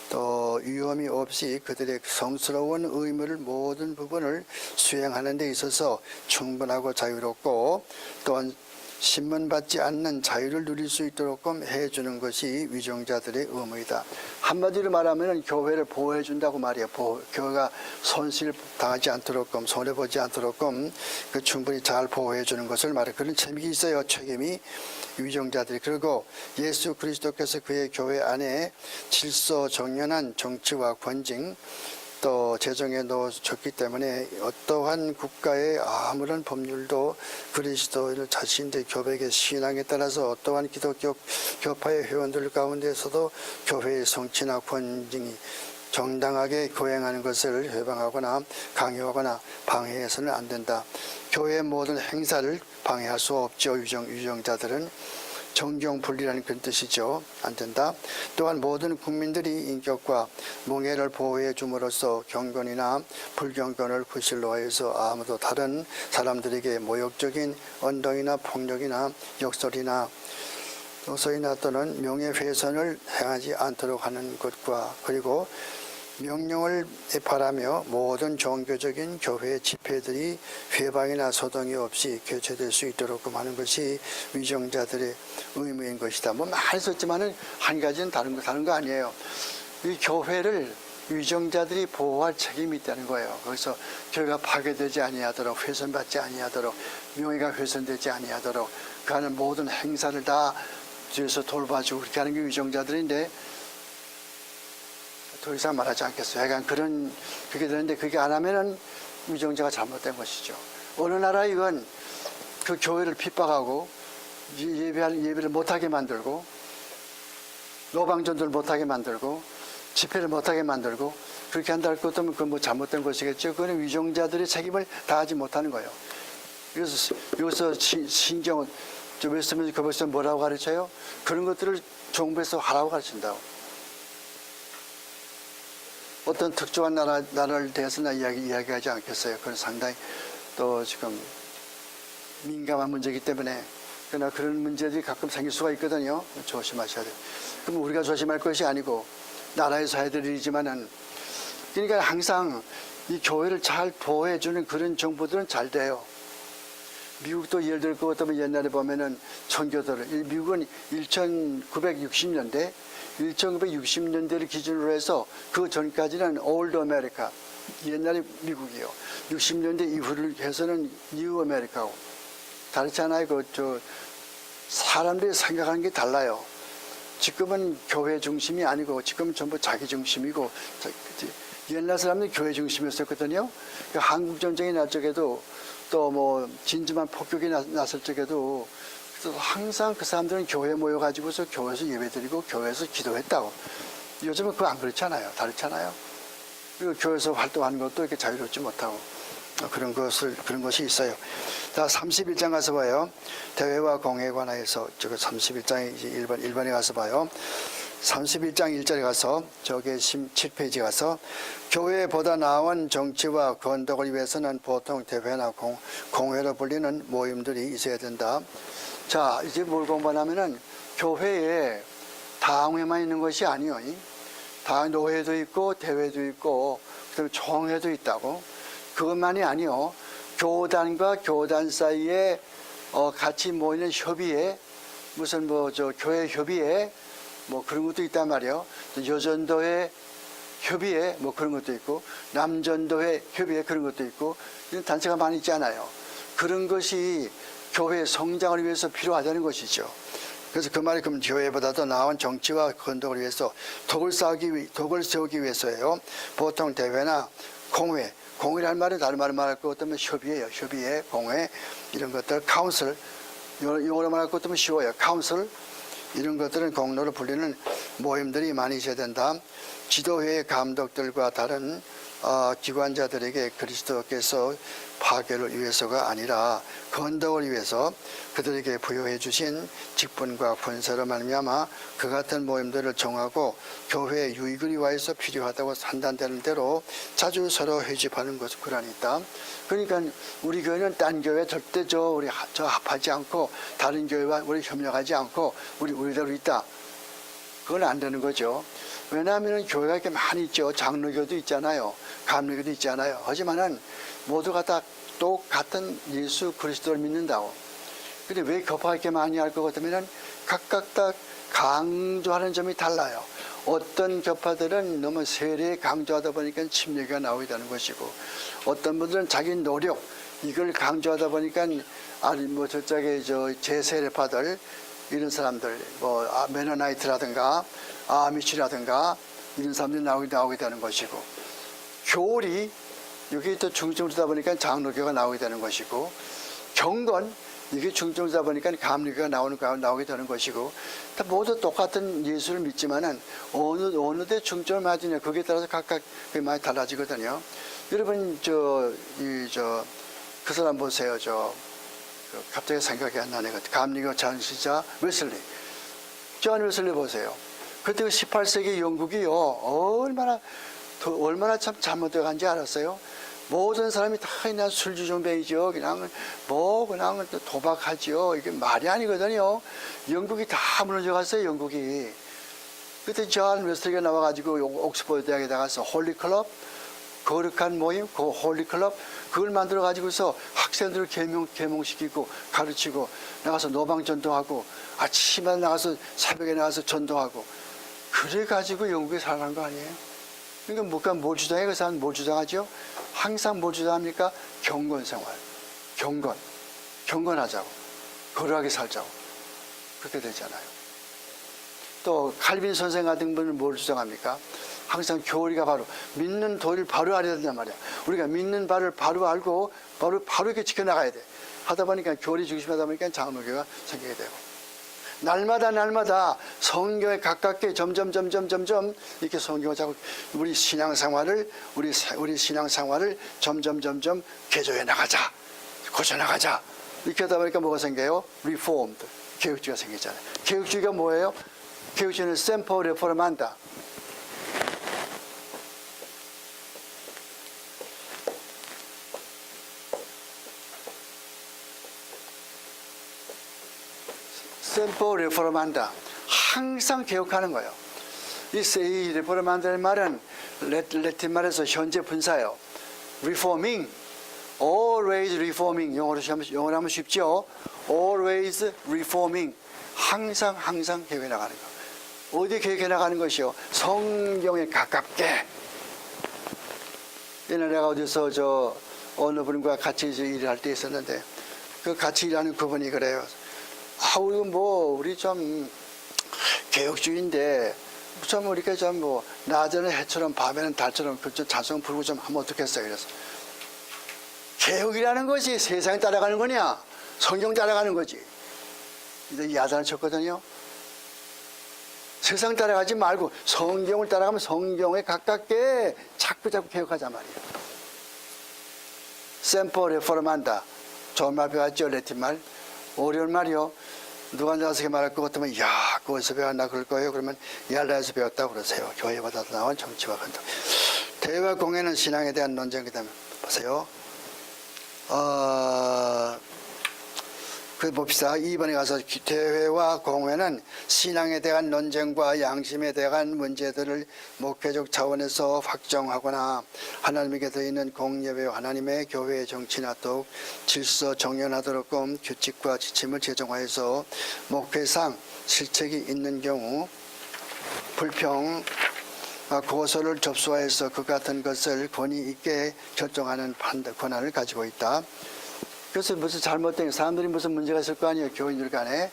또 위험이 없이 그들의 성스러운 의무를 모든 부분을 수행하는 데 있어서 충분하고 자유롭고 또한 신문받지 않는 자유를 누릴 수 있도록 해주는 것이 위종자들의 의무이다. 한마디로 말하면 교회를 보호해 준다고 말이에요. 교회가 손실 당하지 않도록 손해보지 않도록 충분히 잘 보호해 주는 것을 말해. 그런 책임이 있어요. 책임이 위종자들이. 그리고 예수 그리스도께서 그의 교회 안에 질서 정연한 정치와 권징 또 제정해 놓으셨기 때문에 어떠한 국가의 아무런 법률도 그리스도인을 자신의 교백의 신앙에 따라서 어떠한 기독교 교파의 회원들 가운데서도 교회의 성취나 권징이 정당하게 거행하는 것을 회방하거나 강요하거나 방해해서는 안 된다. 교회의 모든 행사를 방해할 수 없죠. 위종자들은 정경분리라는 그런 뜻이죠. 안 된다. 또한 모든 국민들이 인격과 몽예를 보호해 줌으로써 경건이나 불경건을 구실로 하여서 아무도 다른 사람들에게 모욕적인 언덕이나 폭력이나 역설이나 도서이나 또는 명예훼손을 행하지 않도록 하는 것과 그리고 명령을 바라며 모든 종교적인 교회 집회들이 회방이나 소동이 없이 개최될 수 있도록 하는 것이 위종자들의 의무인 것이다. 많이 썼지만은 한 가지는 다른 거 아니에요. 이 교회를 위종자들이 보호할 책임이 있다는 거예요. 거기서 교회가 파괴되지 아니하도록 훼손받지 아니하도록 명예가 훼손되지 아니하도록 그 하는 모든 행사를 다 뒤에서 돌봐주고 그렇게 하는 게 위종자들인데 더 이상 말하지 않겠어요. 약간 그렇게 되는데 그게 안 하면은 위종자가 잘못된 것이죠. 어느 나라 이건 그 교회를 핍박하고 예배를 못하게 만들고 노방전도를 못하게 만들고 집회를 못하게 만들고 그렇게 한다 할 것도 그건 잘못된 것이겠죠. 그건 위종자들의 책임을 다하지 못하는 거예요. 그래서 여기서 신경 웨스트민스터 교회에서 뭐라고 가르쳐요? 그런 것들을 정부에서 하라고 가르친다고. 어떤 특정한 나라를 대해서는 이야기하지 않겠어요. 그건 상당히 또 지금 민감한 문제이기 때문에 그러나 그런 문제들이 가끔 생길 수가 있거든요. 조심하셔야 돼요. 그럼 우리가 조심할 것이 아니고 나라에서 해야 될 일이지만은 그러니까 항상 이 교회를 잘 보호해주는 그런 정부들은 잘 돼요. 미국도 예를 들어 그것 때문에 옛날에 보면은 청교도를 미국은 1960년대를 기준으로 해서 그 전까지는 올드 아메리카 옛날에 미국이요. 60년대 이후를 해서는 뉴 아메리카고 다르잖아요. 사람들이 생각하는 게 달라요. 지금은 교회 중심이 아니고 지금은 전부 자기 중심이고 옛날 사람들이 교회 중심이었었거든요. 한국 전쟁이 날 적에도 또 뭐 진주만 폭격이 났을 적에도 항상 그 사람들은 교회에 모여가지고서 교회에서 예배드리고 교회에서 기도했다고. 요즘은 그거 안 그렇잖아요. 다르잖아요. 그리고 교회에서 활동하는 것도 이렇게 자유롭지 못하고 그런 것이 있어요. 자, 31장 가서 봐요. 대회와 공회에 관하여서 저거 31장 1번에 가서 봐요. 31장 1절에 가서 저게 17페이지 가서 교회보다 나은 정치와 건덕을 위해서는 보통 대회나 공회로 불리는 모임들이 있어야 된다. 자, 이제 뭘 공부하냐면은 교회에 당회만 있는 것이 아니요. 당 노회도 있고 대회도 있고 그다음에 총회도 있다고. 그것만이 아니요. 교단과 교단 사이에 같이 모이는 협의회, 무슨 뭐 저 교회 협의회 뭐 그런 것도 있단 말이에요. 여전도회 협의회 뭐 그런 것도 있고 남전도회 협의회 그런 것도 있고 이런 단체가 많이 있잖아요. 그런 것이 교회 성장을 위해서 필요하다는 것이죠. 그래서 그 말이 그럼 교회보다도 나은 정치와 건덕을 위해서 덕을 세우기 위해서예요. 보통 대회나 공회, 공회라는 말은 다른 말을 말할 것 같으면 협의회예요. 협의회, 공회 이런 것들, 카운슬 영어로 말할 것 같으면 쉬워요. 카운슬 이런 것들은 공로로 불리는 모임들이 많이 있어야 된다. 지도회의 감독들과 다른 기관자들에게 그리스도께서 파괴를 위해서가 아니라 건덕을 위해서 그들에게 부여해 주신 직분과 권세로 말미암아 그 같은 모임들을 정하고 교회의 유익을 위하여서 필요하다고 판단되는 대로 자주 서로 회집하는 것을 고란이 있다. 그러니까 우리 교회는 딴 교회 절대 저 합하지 않고 다른 교회와 우리 협력하지 않고 우리대로 있다. 그건 안 되는 거죠. 왜냐하면 교회가 이렇게 많이 있죠. 장로교도 있잖아요. 감리교도 있잖아요. 하지만은 모두가 다 똑같은 예수 그리스도를 믿는다고. 근데 왜 교파가 이렇게 많이 할 것 같으면 각각 다 강조하는 점이 달라요. 어떤 교파들은 너무 세례 강조하다 보니까 침례가 나오게 되는 것이고, 어떤 분들은 자기 노력 이걸 강조하다 보니까 아니 뭐 저쪽에 제세례파들 이런 사람들 뭐 메노나이트라든가 아미시라든가 이런 사람들이 나오게 되는 것이고, 교리 여기 또 중증주다 보니까 장로교가 나오게 되는 것이고, 경건 이게 중증주다 보니까 감리교가 나오게 되는 것이고, 다 모두 똑같은 예수를 믿지만은 어느 데 중점을 맞으냐 거기에 따라서 각각 많이 달라지거든요. 여러분 그 사람 보세요. 갑자기 생각이 안 나네. 감리교 장시자 웨슬리, 존 웨슬리 보세요. 그때 18세기 영국이요 얼마나 참 잘못되어 간지 알았어요. 모든 사람이 다 그냥 술주정뱅이죠. 그냥 도박하죠. 이게 말이 아니거든요. 영국이 다 무너져 갔어요. 영국이. 그때 존 웨슬리가 나와가지고 옥스퍼드 대학에 나가서 홀리클럽, 거룩한 모임, 그 홀리클럽 그걸 만들어 가지고서 학생들을 계몽시키고 가르치고 나가서 노방 전도하고 아침마다 나가서 새벽에 나가서 전도하고 그래 가지고 영국에 살아난 거 아니에요? 그러니까 뭘 주장해? 그 사람은 뭘 주장하죠? 항상 뭘 주장합니까? 경건 생활, 경건하자고, 거룩하게 살자고 그렇게 되잖아요. 또 칼빈 선생 같은 분은 뭘 주장합니까? 항상 교리가 바로 믿는 도리를 바로 알아야 된단 말이야. 우리가 믿는 바를 바로 알고 바로 이렇게 지켜나가야 돼. 하다 보니까 교리 중심하다 보니까 장로교가 생기게 되고, 날마다 성경에 가깝게 점점 이렇게 성경을 자꾸 우리 신앙생활을 점점 개조해 나가자, 고쳐 나가자. 이렇게 하다 보니까 뭐가 생겨요? 리포엄드, 개혁주의가 생기잖아요. 개혁주의가 뭐예요? 개혁주의는 셈퍼 레포르만다. 셈퍼 레포르만다. 항상 개혁하는 거예요. 이 레포르만다는 말은 라틴 말에서 현재 분사예요. Reforming, always reforming. 영어로 하면 쉽죠. Always reforming. 항상 개혁해 나가는 거. 어디 개혁해 나가는 것이요? 성경에 가깝게. 옛날에 내가 어디서 어느 분과 같이 일을 할 때 있었는데, 그 같이 일하는 그분이 그래요. 우리 좀 개혁주의인데 좀 이렇게 좀 뭐 낮에는 해처럼 밤에는 달처럼 그좀 찬송 부르고 좀 하면 어떻겠어요? 그래서 개혁이라는 것이 세상에 따라가는 거냐? 성경 따라가는 거지. 이제 야단을 쳤거든요. 세상 따라가지 말고 성경을 따라가면 성경에 가깝게 자꾸 개혁하자 말이에요. 셈퍼 레포르만다. 좋은 말 배웠죠? 레틴 말. 어려운 말이요. 누가 나서 말할 것 같으면 야 그거에서 배웠나 그럴 거예요. 그러면 얄라에서 배웠다고 그러세요. 교회보다 나온 정치와 간다. 대화 공예는 신앙에 대한 논쟁. 그 다음에 보세요. 그 봅시다. 2번에 가서 대회와 공회는 신앙에 대한 논쟁과 양심에 대한 문제들을 목회적 차원에서 확정하거나 하나님에게서 있는 공예배 하나님의 교회의 정치나 또 질서 정연하도록끔 규칙과 지침을 제정하여서 목회상 실책이 있는 경우 불평 고소를 접수하여서 그 같은 것을 권위 있게 결정하는 권한을 가지고 있다. 그래서 무슨 잘못된 사람들이 무슨 문제가 있을 거 아니에요. 교인들 간에.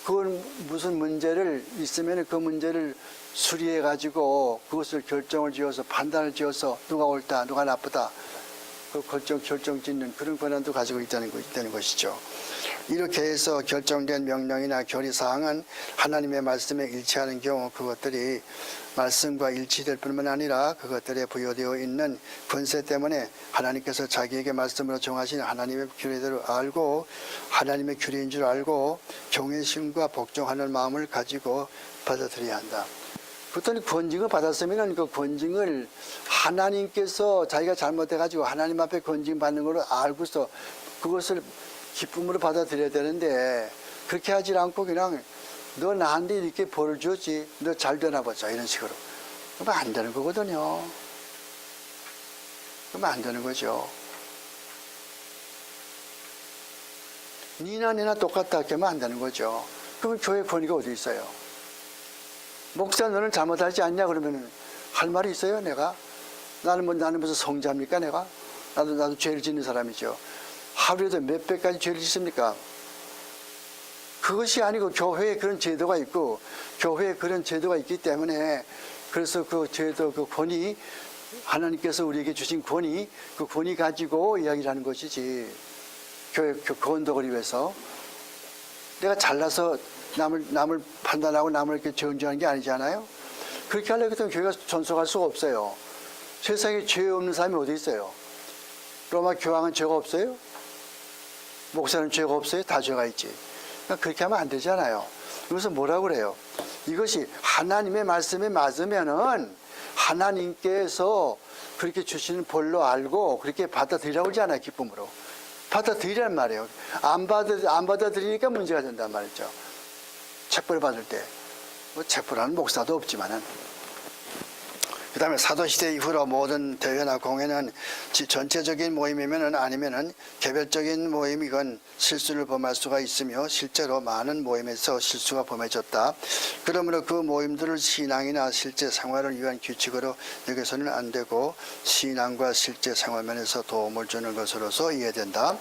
그건 무슨 문제를 있으면 그 문제를 수리해 가지고 그것을 결정을 지어서 판단을 지어서 누가 옳다 누가 나쁘다 그 결정 짓는 그런 권한도 가지고 있다는 것이죠. 이렇게 해서 결정된 명령이나 결의사항은 하나님의 말씀에 일치하는 경우 그것들이 말씀과 일치될 뿐만 아니라 그것들에 부여되어 있는 권세 때문에 하나님께서 자기에게 말씀으로 정하신 하나님의 규례대로 알고 하나님의 규례인 줄 알고 경외심과 복종하는 마음을 가지고 받아들여야 한다. 그랬더니 권징을 받았으면 그 권징을 하나님께서 자기가 잘못해가지고 하나님 앞에 권징 받는 걸 알고서 그것을 기쁨으로 받아들여야 되는데 그렇게 하지 않고 그냥 너 나한테 이렇게 벌을 줬지 너 잘 되나 보자 이런 식으로 그러면 안 되는 거거든요. 그러면 안 되는 거죠. 니나 니나 똑같다 하면 안 되는 거죠. 그러면 교회 권위가 어디 있어요? 목사 너는 잘못하지 않냐 그러면 할 말이 있어요 내가? 나는 무슨 성자입니까 내가? 나도 죄를 짓는 사람이죠. 하루에도 몇 배까지 죄를 짓습니까? 그것이 아니고 교회에 그런 제도가 있고 교회에 그런 제도가 있기 때문에 그래서 그 제도 그 권위 하나님께서 우리에게 주신 권위 그 권위 가지고 이야기를 하는 것이지 교회 건덕을 위해서 내가 잘나서 남을 판단하고 남을 이렇게 정죄하는 게 아니잖아요. 그렇게 하려고 했더니 교회가 존속할 수가 없어요. 세상에 죄 없는 사람이 어디 있어요? 로마 교황은 죄가 없어요? 목사는 죄가 없어요? 다 죄가 있지. 그러니까 그렇게 하면 안 되잖아요. 그래서 뭐라고 그래요? 이것이 하나님의 말씀에 맞으면은 하나님께서 그렇게 주시는 벌로 알고 그렇게 받아들이라고 그러지 않아요. 기쁨으로. 받아들이란 말이에요. 안 받아들이니까 문제가 된단 말이죠. 책벌 받을 때. 뭐 책벌하는 목사도 없지만은. 그 다음에 사도시대 이후로 모든 대회나 공회는 전체적인 모임이면은 아니면은 개별적인 모임이건 실수를 범할 수가 있으며 실제로 많은 모임에서 실수가 범해졌다. 그러므로 그 모임들을 신앙이나 실제 생활을 위한 규칙으로 여기서는 안 되고 신앙과 실제 생활면에서 도움을 주는 것으로서 이해된다.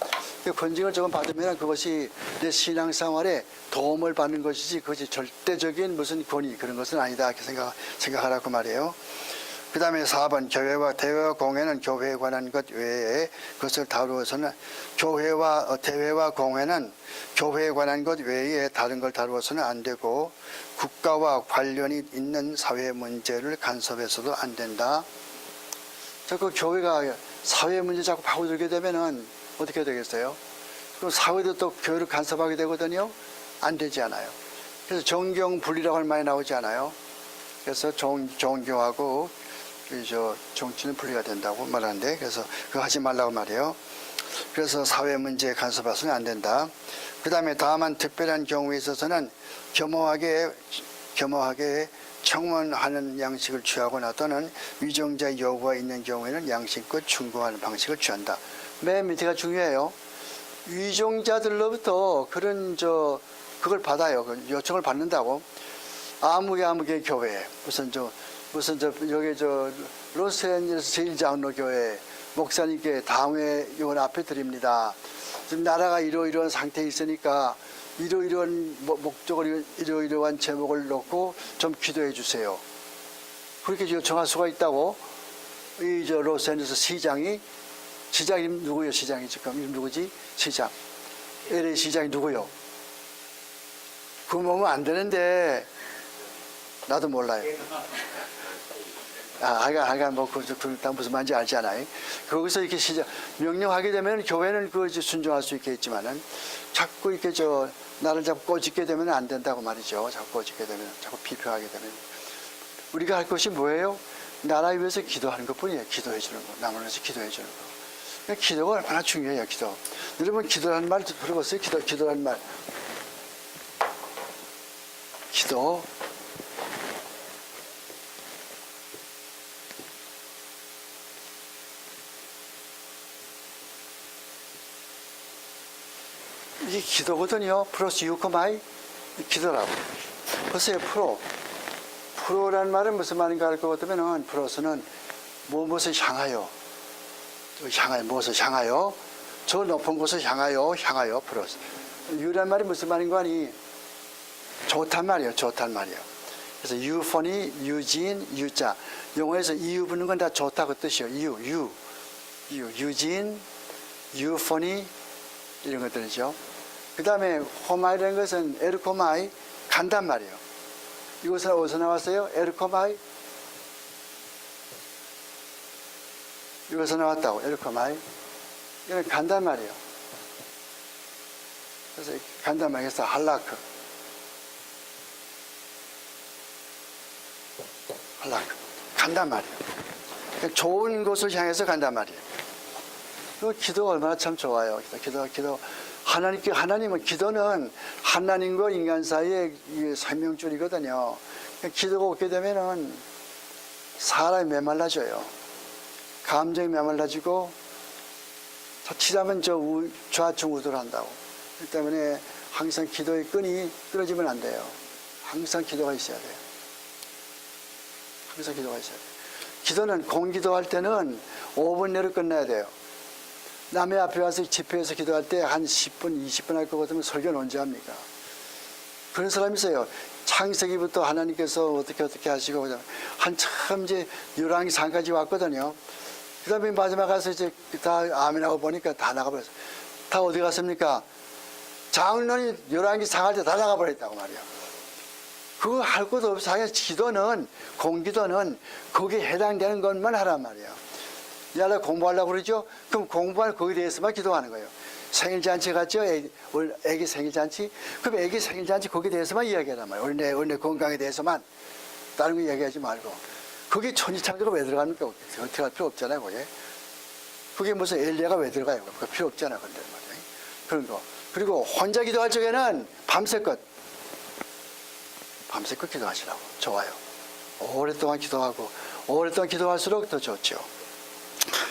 권징을 조금 받으면 그것이 내 신앙생활에 도움을 받는 것이지 그것이 절대적인 무슨 권위 그런 것은 아니다 이렇게 생각하라고 말이에요. 그 다음에 4번 교회와 대회와 공회는 교회에 관한 것 외에 그것을 다루어서는 대회와 공회는 교회에 관한 것 외에 다른 걸 다루어서는 안 되고 국가와 관련이 있는 사회 문제를 간섭해서도 안 된다. 자꾸 교회가 사회 문제 자꾸 파고들게 되면은 어떻게 되겠어요? 그럼 사회도 또 교회를 간섭하게 되거든요. 안 되지 않아요. 그래서 정경 분리라고 할 말이 나오지 않아요. 그래서 종교하고 정치는 분리가 된다고 말하는데 그래서 그거 하지 말라고 말이에요. 그래서 사회 문제에 간섭해서는 안 된다. 그 다음에 다만 특별한 경우에 있어서는 겸허하게 청원하는 양식을 취하거나 또는 위정자의 요구가 있는 경우에는 양심껏 충고하는 방식을 취한다. 맨 밑에가 중요해요. 위정자들로부터 그걸 받아요. 요청을 받는다고. 아무개 교회 여기 로스앤젤레스 제일장로교회 목사님께 다음에 이건 앞에 드립니다. 지금 나라가 이러이러한 상태에 있으니까 이러이러한 목적을 이러이러한 제목을 놓고 좀 기도해 주세요. 그렇게 요청할 수가 있다고. 이 저 로스앤젤레스 시장이 이름 누구요? 시장이 지금 이름 누구지? 시장. LA 시장이 누구요? 그 몸은 안 되는데 나도 몰라요. 하여간 무슨 말인지 알잖아요. 거기서 이렇게 명령하게 되면 교회는 그 순종할 수 있겠지만은 자꾸 이렇게 나를 자꾸 꼬집게 되면 안 된다고 말이죠. 자꾸 꼬집게 되면, 자꾸 비평하게 되면. 우리가 할 것이 뭐예요? 나라 위해서 기도하는 것 뿐이에요. 기도해 주는 거. 남을 위해서 기도해 주는 거. 그러니까 기도가 얼마나 중요해요, 기도. 여러분, 기도라는 말 들어봤어요? 기도라는 말. 기도. 이게 기도거든요. 플러스 유코마이 기도라고. 보세요, 프로라는 말은 무슨 말인가 할 것 같으면은 플러스는 무엇을 향하여, 무엇을 향하여, 저 높은 곳을 향하여 플러스. 유란 말이 무슨 말인 거 아니? 좋단 말이에요. 좋단 말이에요. 그래서 유포니, 유진, 유자. 영어에서 이유 붙는 건 다 좋다고 뜻이에요. 유진, 유포니 이런 것들이죠. 그 다음에 호마이라는 것은 에르코마이 간단 말이에요. 이것은 어디서 나왔어요? 에르코마이. 이것에서 나왔다고. 에르코마이. 이건 간단 말이에요. 그래서 간단 말에서 할라크. 간단 말이에요. 좋은 곳을 향해서 간단 말이에요. 그 기도가 얼마나 참 좋아요. 기도. 하나님은 기도는 하나님과 인간 사이의 설명줄이거든요. 기도가 없게 되면은 사람이 메말라져요. 감정이 메말라지고 자칫하면 좌충우돌한다고. 그렇기 때문에 항상 기도의 끈이 끊어지면 안 돼요. 항상 기도가 있어야 돼요. 항상 기도가 있어야 돼요. 기도는 공기도할 때는 5분 내로 끝내야 돼요. 남의 앞에 와서 집회에서 기도할 때 한 10분, 20분 할 것 같으면 설교는 언제 합니까? 그런 사람이 있어요. 창세기부터 하나님께서 어떻게 하시고 한참 이제 열왕기상까지 왔거든요. 그 다음에 마지막 가서 이제 다 아멘하고 보니까 다 나가버렸어요. 다 어디 갔습니까? 장로이 열왕기상 할 때 다 나가버렸다고 말이에요. 그거 할 것도 없어. 기도는, 공기도는 거기에 해당되는 것만 하란 말이에요. 나 공부하려고 그러죠? 그럼 공부할 거기에 대해서만 기도하는 거예요. 생일잔치 같죠? 애기 생일잔치? 그럼 애기 생일잔치 거기에 대해서만 이야기하란 말이에요. 어린애 건강에 대해서만. 다른 거 이야기하지 말고. 그게 천지창조가 왜 들어갑니까? 어떻게 할 필요 없잖아요, 그게. 그게 무슨 엘리야가 왜 들어가요? 그거 필요 없잖아요, 근데 말이에요. 그런 거. 그리고 혼자 기도할 적에는 밤새껏 기도하시라고. 좋아요. 오랫동안 기도할수록 더 좋죠.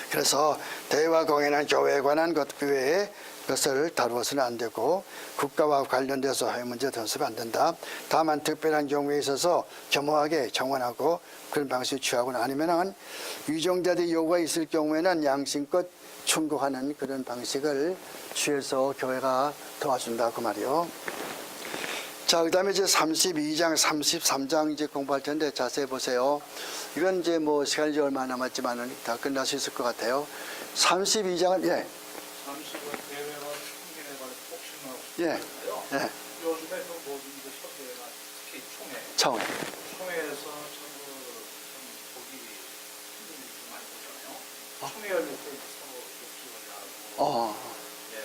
그래서 대화 공연한 교회에 관한 것 외에 것을 다루어서는 안 되고 국가와 관련돼서 해외 문제 던서면 안 된다. 다만 특별한 경우에 있어서 겸허하게 정원하고 그런 방식을 취하거나 아니면은 위정자들의 요구가 있을 경우에는 양심껏 충고하는 그런 방식을 취해서 교회가 도와준다 그 말이요. 자, 그 다음에 이제 32장, 33장 이제 공부할 텐데 자세히 보세요. 이건 이제 뭐 시간이 얼마 남았지만은 다 끝날 수 있을 것 같아요. 32장은, 예.
30은 대회와 총회에 관해서 복싱하고
예. 예.
요즘에 그 모든 그 협회가 특히 총회에서 참 보기 힘든 일이 많이 보잖아요. 총회 열릴 때 서로 욕심을 하고, 그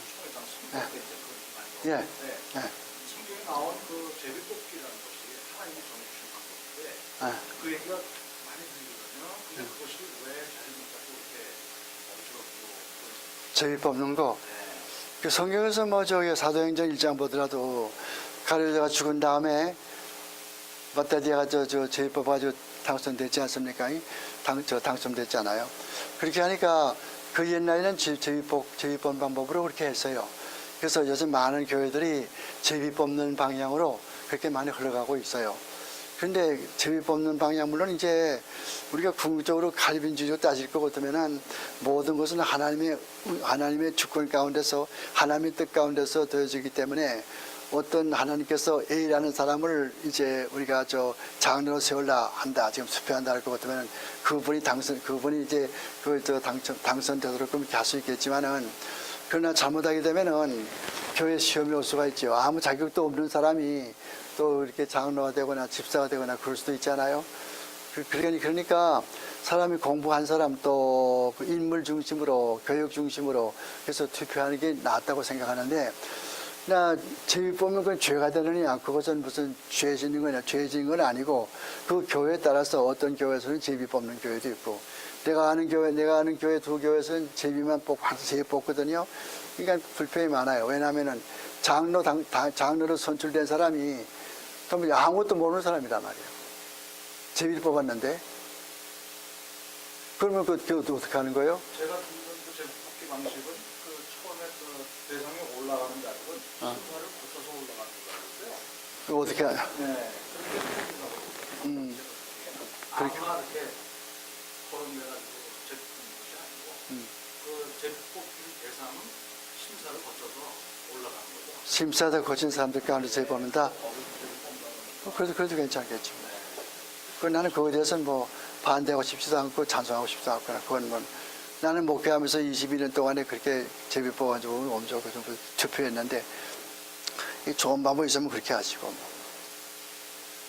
총회장 선거 때 이제 그렇게 많이 보는데 성경에 나온 그 제비뽑기라는 것이 하나님이 정해주신 방법인데 그 얘기가 많이 들리거든요. 근데 그것이 왜 자리를 잡고 이렇게 어지럽고
제비 뽑는 거. 그 성경에서 뭐 저기 사도행전 1장 보더라도 가룟유다가 죽은 다음에 마따디아가 저 제비 뽑아가지고 당선됐지 않습니까? 당선됐잖아요. 그렇게 하니까 그 옛날에는 제비 뽑는 방법으로 그렇게 했어요. 그래서 요즘 많은 교회들이 제비 뽑는 방향으로 그렇게 많이 흘러가고 있어요. 그런데 제비 뽑는 방향, 물론 이제 우리가 궁극적으로 갈빈주의로 따질 것 같으면은 모든 것은 하나님의 주권 가운데서, 하나님의 뜻 가운데서 되어지기 때문에 어떤 하나님께서 A라는 사람을 이제 우리가 장로로 세울라 한다, 지금 수표한다 할 것 같으면 그분이 이제 당선되도록 그렇게 할 수 있겠지만은, 그러나 잘못하게 되면은 교회 시험이 올 수가 있죠. 아무 자격도 없는 사람이 또 이렇게 장로가 되거나 집사가 되거나 그럴 수도 있잖아요. 그러니까 사람이 공부한 사람 또 인물 중심으로, 교육 중심으로 해서 투표하는 게 낫다고 생각하는데, 나 제비 뽑는 건 죄가 되느냐, 그것은 무슨 죄 짓는 거냐, 죄 짓는 건 아니고, 그 교회에 따라서 어떤 교회에서는 제비 뽑는 교회도 있고, 내가 아는 교회 두 교회에서는 제비만 뽑고 항상 제비 뽑거든요. 그러니까 불평이 많아요. 왜냐하면은 장로로 선출된 사람이 그럼 아무것도 모르는 사람이란 말이에요. 제비를 뽑았는데, 그러면 그거 어떻게 하는 거예요?
제가 듣는 그 제비 뽑기 방식은 그 처음에 그 대상에 올라가는 자들은 순서를 거쳐서 올라가는 거라는데요.
그거 어떻게 하냐?
네. 그렇게 아마 이렇게 거론돼가지고 제비 뽑는 것이 아니고 그 제비 뽑기 대상은 심사를 거쳐서 올라가는 거죠.
심사를 거친 사람들 가운데 제비 뽑는다? 그래도 괜찮겠죠. 나는 그거에 대해서는 뭐 반대하고 싶지도 않고 찬성하고 싶지도 않거나, 그건 뭐 나는 목회하면서 22년 동안에 그렇게 제비 뽑아가지고 엄청 투표했는데, 좋은 방법이 있으면 그렇게 하시고.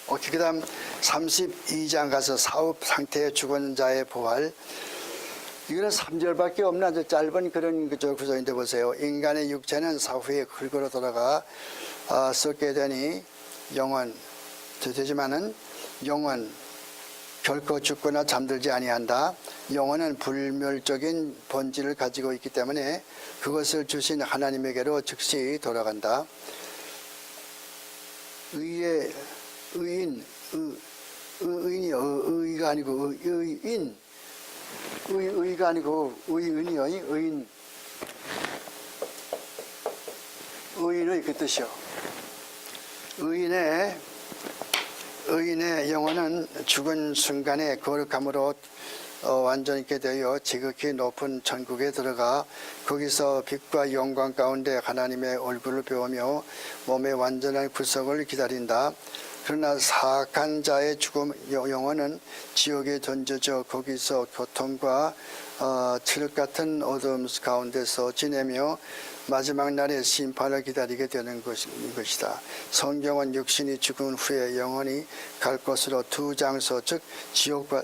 그 다음 32장 가서 사업 상태에 죽은 자의 부활. 이거는 3절밖에 없는 아주 짧은 그런 구조인데 보세요. 인간의 육체는 사후에 흙으로 돌아가 썩게 되니 되지만은 영은 결코 죽거나 잠들지 아니한다. 영혼은 불멸적인 본질을 가지고 있기 때문에 그것을 주신 하나님에게로 즉시 돌아간다. 의인이요, 의가 아니고 의인이요, 의인의 그 뜻이요. 의인의 영혼은 죽은 순간에 거룩함으로 완전하게 되어 지극히 높은 천국에 들어가 거기서 빛과 영광 가운데 하나님의 얼굴을 배우며 몸의 완전한 구속을 기다린다. 그러나 사악한 자의 죽음 영혼은 지옥에 던져져 거기서 고통과 칠흑 같은 어둠 가운데서 지내며 마지막 날에 심판을 기다리게 되는 것이다. 성경은 육신이 죽은 후에 영혼이 갈 곳으로 두 장소, 즉 지옥과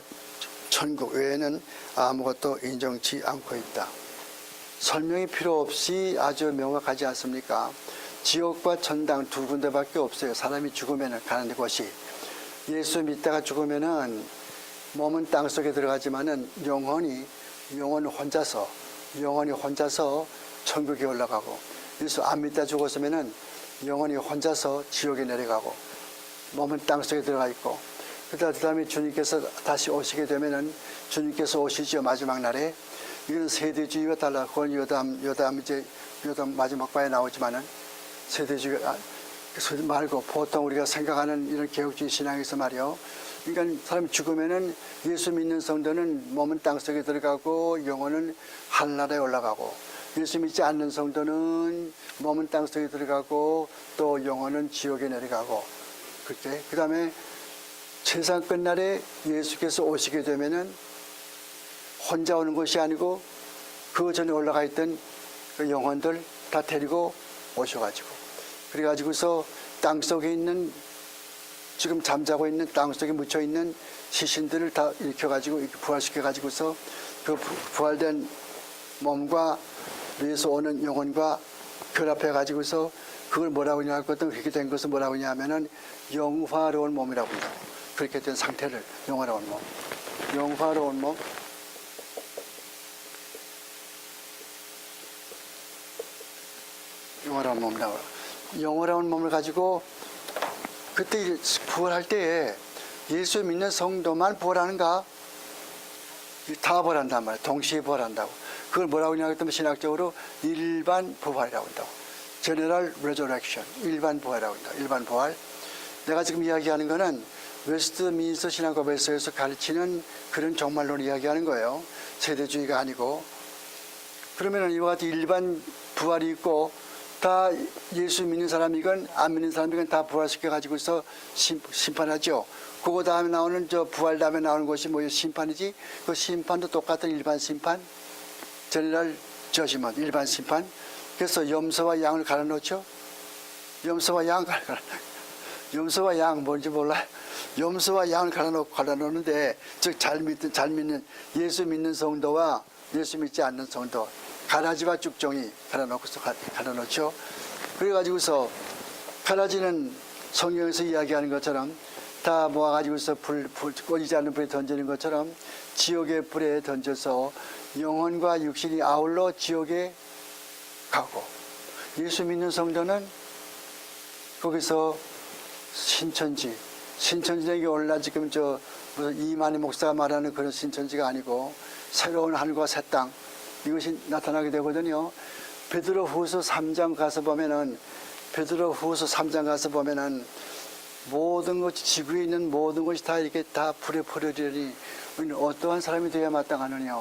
천국 외에는 아무것도 인정치 않고 있다. 설명이 필요 없이 아주 명확하지 않습니까? 지옥과 천당 두 군데밖에 없어요. 사람이 죽으면 가는 곳이. 예수 믿다가 죽으면은 몸은 땅 속에 들어가지만은 영혼이 혼자서 천국에 올라가고, 예수 안 믿다 죽었으면은 영혼이 혼자서 지옥에 내려가고, 몸은 땅 속에 들어가 있고, 그다음에 주님께서 다시 오시게 되면은 주님께서 오시죠, 마지막 날에. 이건 세대주의와 달라. 그건 요담 마지막 바에 나오지만은 세대주의 말고 보통 우리가 생각하는 이런 개혁주의 신앙에서 말이요. 그러니까 사람이 죽으면은 예수 믿는 성도는 몸은 땅 속에 들어가고 영혼은 하늘나라에 올라가고, 예수 믿지 않는 성도는 몸은 땅 속에 들어가고 또 영혼은 지옥에 내려가고, 그렇게. 그 다음에 세상 끝날에 예수께서 오시게 되면은 혼자 오는 것이 아니고 그 전에 올라가 있던 그 영혼들 다 데리고 오셔가지고, 그래가지고서 땅 속에 있는, 지금 잠자고 있는 땅 속에 묻혀 있는 시신들을 다 일으켜가지고 부활시켜가지고서 그 부활된 몸과 위에서 오는 영혼과 결합해가지고서 그걸 뭐라고 하냐거든. 그렇게 된 것은 뭐라고 하냐면은 영화로운 몸이라고 한다고. 그렇게 된 상태를 영화로운 몸. 영화로운 몸. 영화로운 몸이라고. 영화로운 몸을 가지고 그때 부활할 때에 예수 믿는 성도만 부활하는가? 다 부활한단 말이야. 동시에 부활한다고. 그걸 뭐라고 하냐고 했더니 신학적으로 일반 부활이라고 한다고. General Resurrection. 일반 부활이라고 한다. 일반 부활. 내가 지금 이야기하는 거는 웨스트민스터 신앙고백서에서 가르치는 그런 종말론을 이야기하는 거예요. 세대주의가 아니고. 그러면 이와 같이 일반 부활이 있고 다 예수 믿는 사람이건 안 믿는 사람이건 다 부활시켜 가지고서 심판하죠. 그거 다음에 나오는 저 부활 다음에 나오는 것이 뭐예요? 심판이지. 그 심판도 똑같은 일반 심판, 제너럴 저지먼트, 일반 심판. 그래서 염소와 양을 갈아놓죠. 염소와 양 염소와 양 뭔지 몰라요. 염소와 양을 갈아놓는데 즉 잘 믿는 예수 믿는 성도와 예수 믿지 않는 성도, 가라지와 쭉종이 갈아놓죠. 그래가지고서 가라지는 성경에서 이야기하는 것처럼 다 모아가지고서 꺼지지 않는 불에 던지는 것처럼 지옥의 불에 던져서 영혼과 육신이 아울러 지옥에 가고, 예수 믿는 성도는 거기서 신천지에게 올라 지금 저 무슨 이만희 목사가 말하는 그런 신천지가 아니고 새로운 하늘과 새 땅, 이것이 나타나게 되거든요. 베드로후서 3장 가서 보면은 모든 것이, 지구에 있는 모든 것이 다 이렇게 다 불에 버려지니 우리는 어떠한 사람이 되어야 마땅하느냐.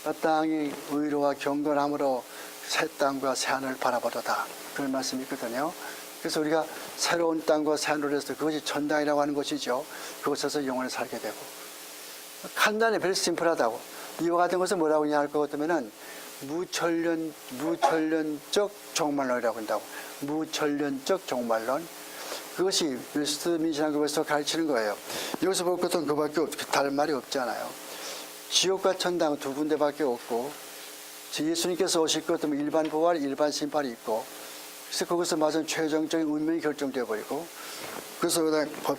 그 땅이 의로와 경건함으로 새 땅과 새 하늘을 바라보도다. 그런 말씀이 있거든요. 그래서 우리가 새로운 땅과 새 하늘을 해서 그것이 천당이라고 하는 것이죠. 그곳에서 영원히 살게 되고. 간단히 베리 심플하다고. 이와 같은 것을 뭐라고 할 것 같으면은 무천련적 종말론이라고 한다고. 무천련적 종말론. 그것이 웨스트민스터 가르치는 거예요. 여기서 볼 것은 그밖에 다른 말이 없잖아요. 지옥과 천당 두 군데밖에 없고, 예수님께서 오실 것 같으면 일반 부활, 일반 심판이 있고, 그래서 거기서 맞은 최종적인 운명이 결정되어 버리고, 그래서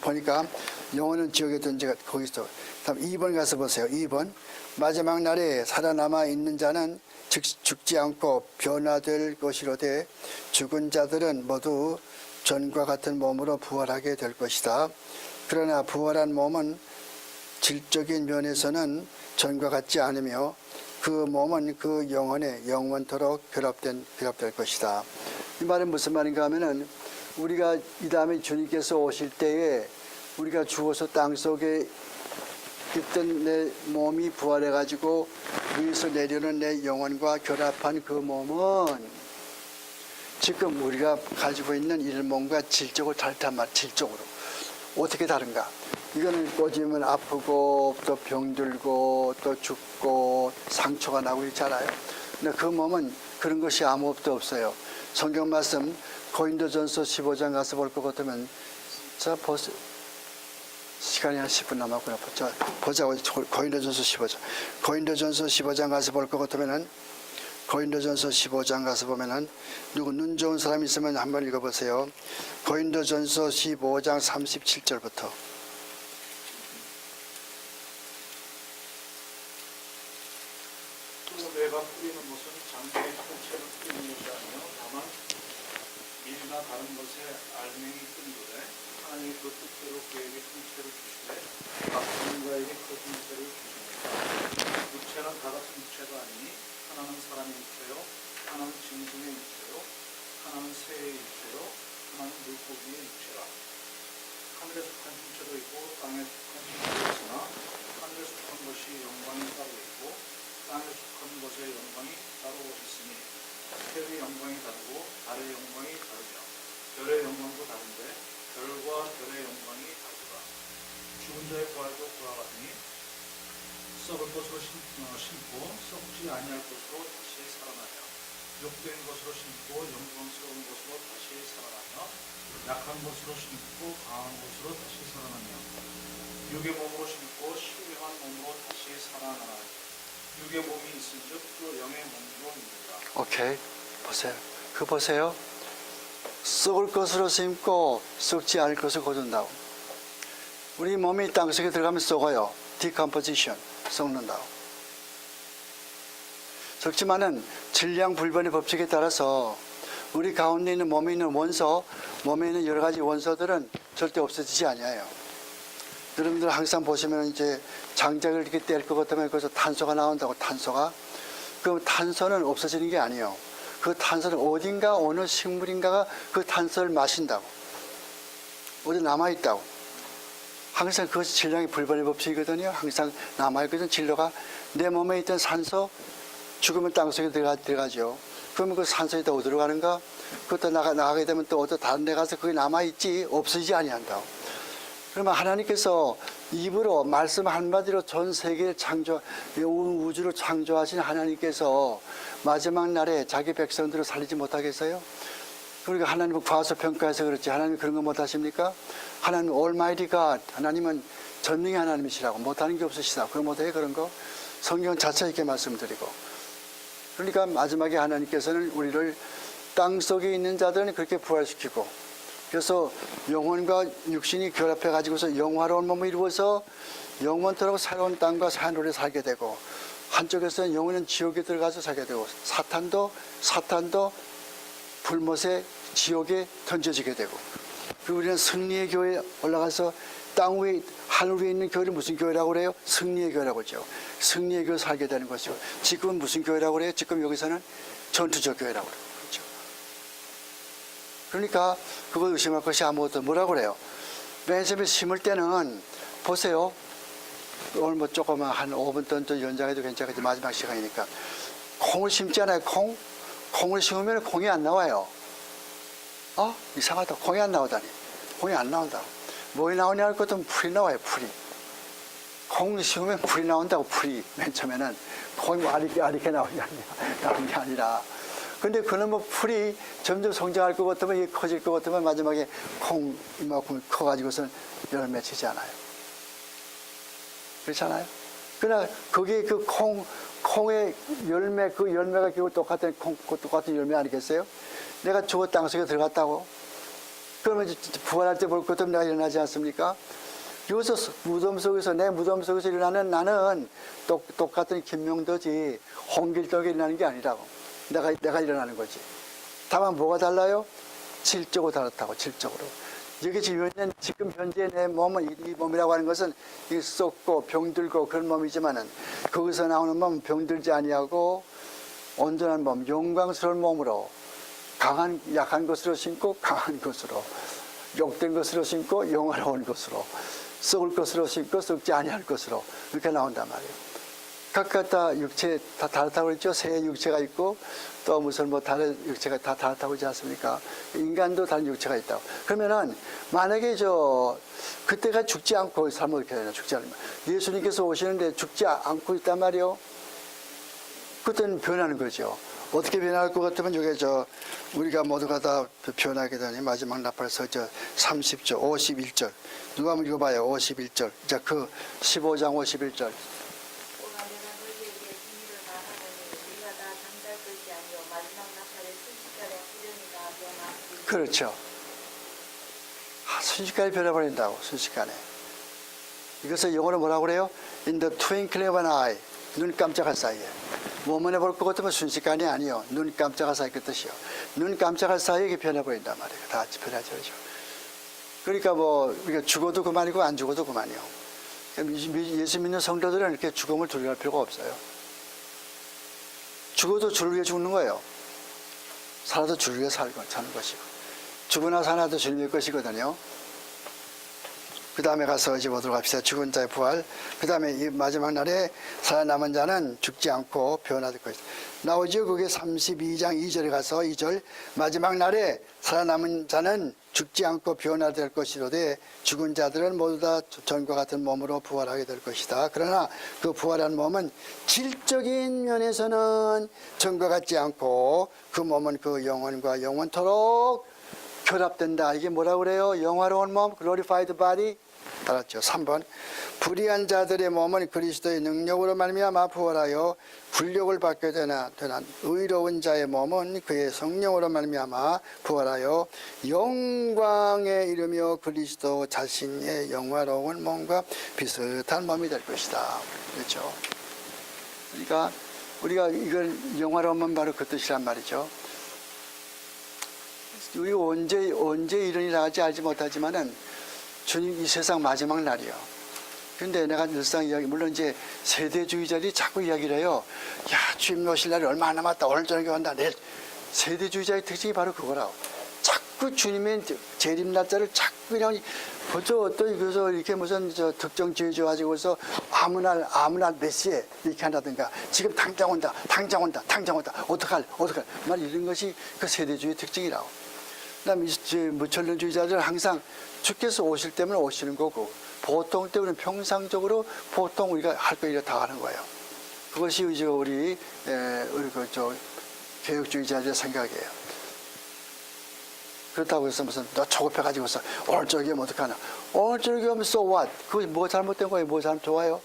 보니까 영혼은 지옥에 던지가 거기서. 다음 2번 가서 보세요. 2번. 마지막 날에 살아남아 있는 자는 죽지 않고 변화될 것이로되 죽은 자들은 모두 전과 같은 몸으로 부활하게 될 것이다. 그러나 부활한 몸은 질적인 면에서는 전과 같지 않으며 그 몸은 그 영혼에 영원토록 결합될 것이다. 이 말은 무슨 말인가 하면은 우리가 이 다음에 주님께서 오실 때에 우리가 죽어서 땅 속에 있던 내 몸이 부활해가지고 위에서 내려오는 내 영혼과 결합한 그 몸은 지금 우리가 가지고 있는 일몸과 질적으로 다르단 말이야. 질적으로. 어떻게 다른가? 이거는 꽂으면 아프고 또 병들고 또 죽고 상처가 나고 있잖아요. 근데 그 몸은 그런 것이 아무것도 없어요. 성경 말씀 고린도전서 15장 가서 볼 것 같으면, 자 보세요. 시간이 한 10분 남았구나. 보자고. 고린도전서 15장 가서 볼 것 같으면은, 고린도전서 15장 가서 보면은 누구 눈 좋은 사람 있으면 한번 읽어보세요. 고린도전서 15장 37절부터.
내가 뿌리는 것은 장대의 통째로 뿌리는 것이 아니요 다만 밀이나 다른 것에 알맹이 끈도래 하나님이 그 뜻대로 그에게 통째로 주시되 각 전자에게 그 통째로 주십니다. 육체는 다 같은 육체가 아니니 하나는 사람의 육체요 하나는 짐승의 육체요 하나는 새의 육체요 하나는 물고기의 육체라. 하늘에 속한 형체도 있고 땅에 속한 형체도 있으나 하늘에 속한 것이 영광이 따로 있고 땅에 속한 것의 영광이 따로 있으니 해의 영광이 다르고 달의 영광이 다르며 별의 영광도 다른데 별과 별의 영광이 다르다. 죽은 자의 부활도 그와 같으니 썩을 것으로 심고 썩지 아니할 것으로 다시 살아나며 욕된 것으로 심고 영광스러운 것으로 다시 살아나며 약한 것으로 심고 강한 것으로 다시 살아나며 육의 몸으로 심고 신령한 몸으로 다시 살아나며 육의 몸이 있은즉 그 영의 몸으로 있느니라.
오케이. 보세요. 그 보세요. 썩을 것으로 심고 썩지 않을 것을 거둔다고. 우리 몸이 땅속에 들어가면 썩어요. 디컴포지션. 썩는다고. 썩지만은 질량불변의 법칙에 따라서 우리 가운데 있는 몸에 있는 원소, 몸에 있는 여러 가지 원소들은 절대 없어지지 않아요. 여러분들 항상 보시면 이제 장작을 이렇게 뗄 것 같으면 거기서 탄소가 나온다고. 탄소가. 그 탄소는 없어지는 게 아니에요. 그 탄소는 어딘가 어느 식물인가가 그 탄소를 마신다고. 어디 남아있다고. 항상 그것이 질량의 불변의 법칙이거든요. 항상 남아있거든. 진로가 내 몸에 있던 산소 죽으면 땅속에 들어가죠. 그러면 그 산소에 다 어디로 가는가? 그것도 나가게 되면 또 어디 다른 데 가서 그게 남아있지 없어지지 아니한다. 그러면 하나님께서 입으로 말씀 한마디로 전 세계를 온 우주를 창조하신 하나님께서 마지막 날에 자기 백성들을 살리지 못하겠어요? 그러니까 하나님은 과소평가해서 그렇지 하나님 그런 거 못하십니까? 하나님 올마이티가 하나님은 전능의 하나님이시라고 못하는 게 없으시다. 그거 못해 그런 거? 성경 자체 있게 말씀드리고 그러니까 마지막에 하나님께서는 우리를 땅속에 있는 자들은 그렇게 부활시키고 그래서 영혼과 육신이 결합해 가지고서 영화로운 몸을 이루어서 영원토록 새로운 땅과 하늘에 살게 되고 한쪽에서는 영혼은 지옥에 들어가서 살게 되고 사탄도 불못의 지옥에 던져지게 되고 그리고 우리는 승리의 교회에 올라가서 땅 위에 하늘 위에 있는 교회를 무슨 교회라고 그래요? 승리의 교회라고 그러죠. 승리의 교회 살게 되는 것이고 지금은 무슨 교회라고 그래요? 지금 여기서는 전투적 교회라고 그래요. 그렇죠. 그러니까 그걸 의심할 것이 아무것도 뭐라고 그래요? 맨 처음에 심을 때는 보세요. 오늘 뭐 조금만 한 5분 더 연장해도 괜찮겠지. 마지막 시간이니까. 콩을 심잖아요. 콩을 심으면 콩이 안 나와요. 이상하다. 콩이 안 나오다니. 콩이 안 나온다. 뭐에 나오냐 할 것도 풀이 나와요. 풀이. 콩을 심으면 풀이 나온다고. 풀이. 맨 처음에는 콩이 뭐 아리게 나오는 게 아니라 근데 그는 뭐 풀이 점점 성장할 것 같으면 이게 커질 것 같으면 마지막에 콩 이만큼 커가지고선 열매 치지 않아요. 그렇잖아요. 그러나 거기에 그 콩의 열매 그 열매가 결국 똑같은 똑같은 열매 아니겠어요? 내가 죽어 땅속에 들어갔다고 그러면 부활할 때 볼 것도 내가 일어나지 않습니까? 여기서 무덤 속에서 내 무덤 속에서 일어나는 나는 똑같은 김명도지 홍길동이 일어나는 게 아니라고. 내가 일어나는 거지. 다만 뭐가 달라요? 질적으로 다르다고. 질적으로. 여기 지금 현재 내 몸은 이 몸이라고 하는 것은 이 썩고 병들고 그런 몸이지만은 거기서 나오는 몸은 병들지 아니하고 온전한 몸, 영광스러운 몸으로 약한 것으로 심고 강한 것으로 욕된 것으로 심고 영화로운 것으로 썩을 것으로 심고 썩지 아니할 것으로 이렇게 나온단 말이에요. 각각 다 육체 다 다르다고 그랬죠. 새의 육체가 있고 또 무슨 뭐 다른 육체가 다 다르다고 하지 않습니까? 인간도 다른 육체가 있다고. 그러면은 만약에 그때가 죽지 않고 삶을 이렇게 되나 죽지 않으면 예수님께서 오시는데 죽지 않고 있단 말이요. 그때는 변하는 거죠. 어떻게 변할 것 같으면 여기 우리가 모두가 다 변하게 되니 마지막 나팔에서 30절, 51절 누가 한번 읽어봐요. 51절. 자, 그 15장 51절. 그렇죠. 순식간에 변해버린다고. 순식간에. 이것을 영어로 뭐라고 그래요? In the twinkling of an eye. 눈 깜짝할 사이에. 몸을 볼 것 같으면 순식간이 아니요. 눈 깜짝할 사이 그 뜻이요. 눈 깜짝할 사이에 이게 변해버린단 말이에요. 다 같이 변하죠. 그렇죠? 그러니까 우리가 죽어도 그만이고 안 죽어도 그만이요. 예수 믿는 성도들은 이렇게 죽음을 두려워할 필요가 없어요. 죽어도 주를 위해 죽는 거예요. 살아도 주를 위해 사는 것이고. 죽으나 사나도 주님의 것이거든요. 그 다음에 가서 이제 보도록 합시다. 죽은 자의 부활. 그 다음에 이 마지막 날에 살아남은 자는 죽지 않고 변화될 것이다. 나오죠. 그게 32장 2절에 가서 2절. 마지막 날에 살아남은 자는 죽지 않고 변화될 것이로되 죽은 자들은 모두 다 전과 같은 몸으로 부활하게 될 것이다. 그러나 그 부활한 몸은 질적인 면에서는 전과 같지 않고 그 몸은 그 영혼과 영원토록 결합된다. 이게 뭐라고 그래요? 영화로운 몸, glorified body. 알았죠? 3번. 불의한 자들의 몸은 그리스도의 능력으로 말미암아 부활하여 굴욕을 받게 되나 의로운 자의 몸은 그의 성령으로 말미암아 부활하여 영광에 이르며 그리스도 자신의 영화로운 몸과 비슷한 몸이 될 것이다. 그렇죠? 그러니까 우리가 이걸 영화로운 몸 바로 그 뜻이란 말이죠. 우리 언제 일어나지 알지 못하지만은 주님 이 세상 마지막 날이요. 근데 내가 늘상 이야기, 물론 이제 세대주의자들이 자꾸 이야기를 해요. 야, 주님 오실 날이 얼마 안 남았다. 오늘 저녁에 온다. 내일. 세대주의자의 특징이 바로 그거라고. 자꾸 주님의 재림 날짜를 자꾸 그냥 그저 이렇게 무슨 특정 지어져 가지고서 아무 날 몇 시에 이렇게 한다든가 지금 당장 온다 어떡할 말 이런 것이 그 세대주의 특징이라고. 그다음에 무천론주의자들은 항상 주께서 오실 때면 오시는 거고 보통 때 우리는 평상적으로 보통 우리가 할 거 이렇게 다 하는 거예요. 그것이 이제 우리 개혁주의자들의 생각이에요. 그렇다고 해서 무슨 너 조급해가지고서 오늘 저녁에 어떡하나. 오늘 저녁에 하면 so what? 그게 뭐 잘못된 거예요? 뭐 잘못 좋아요?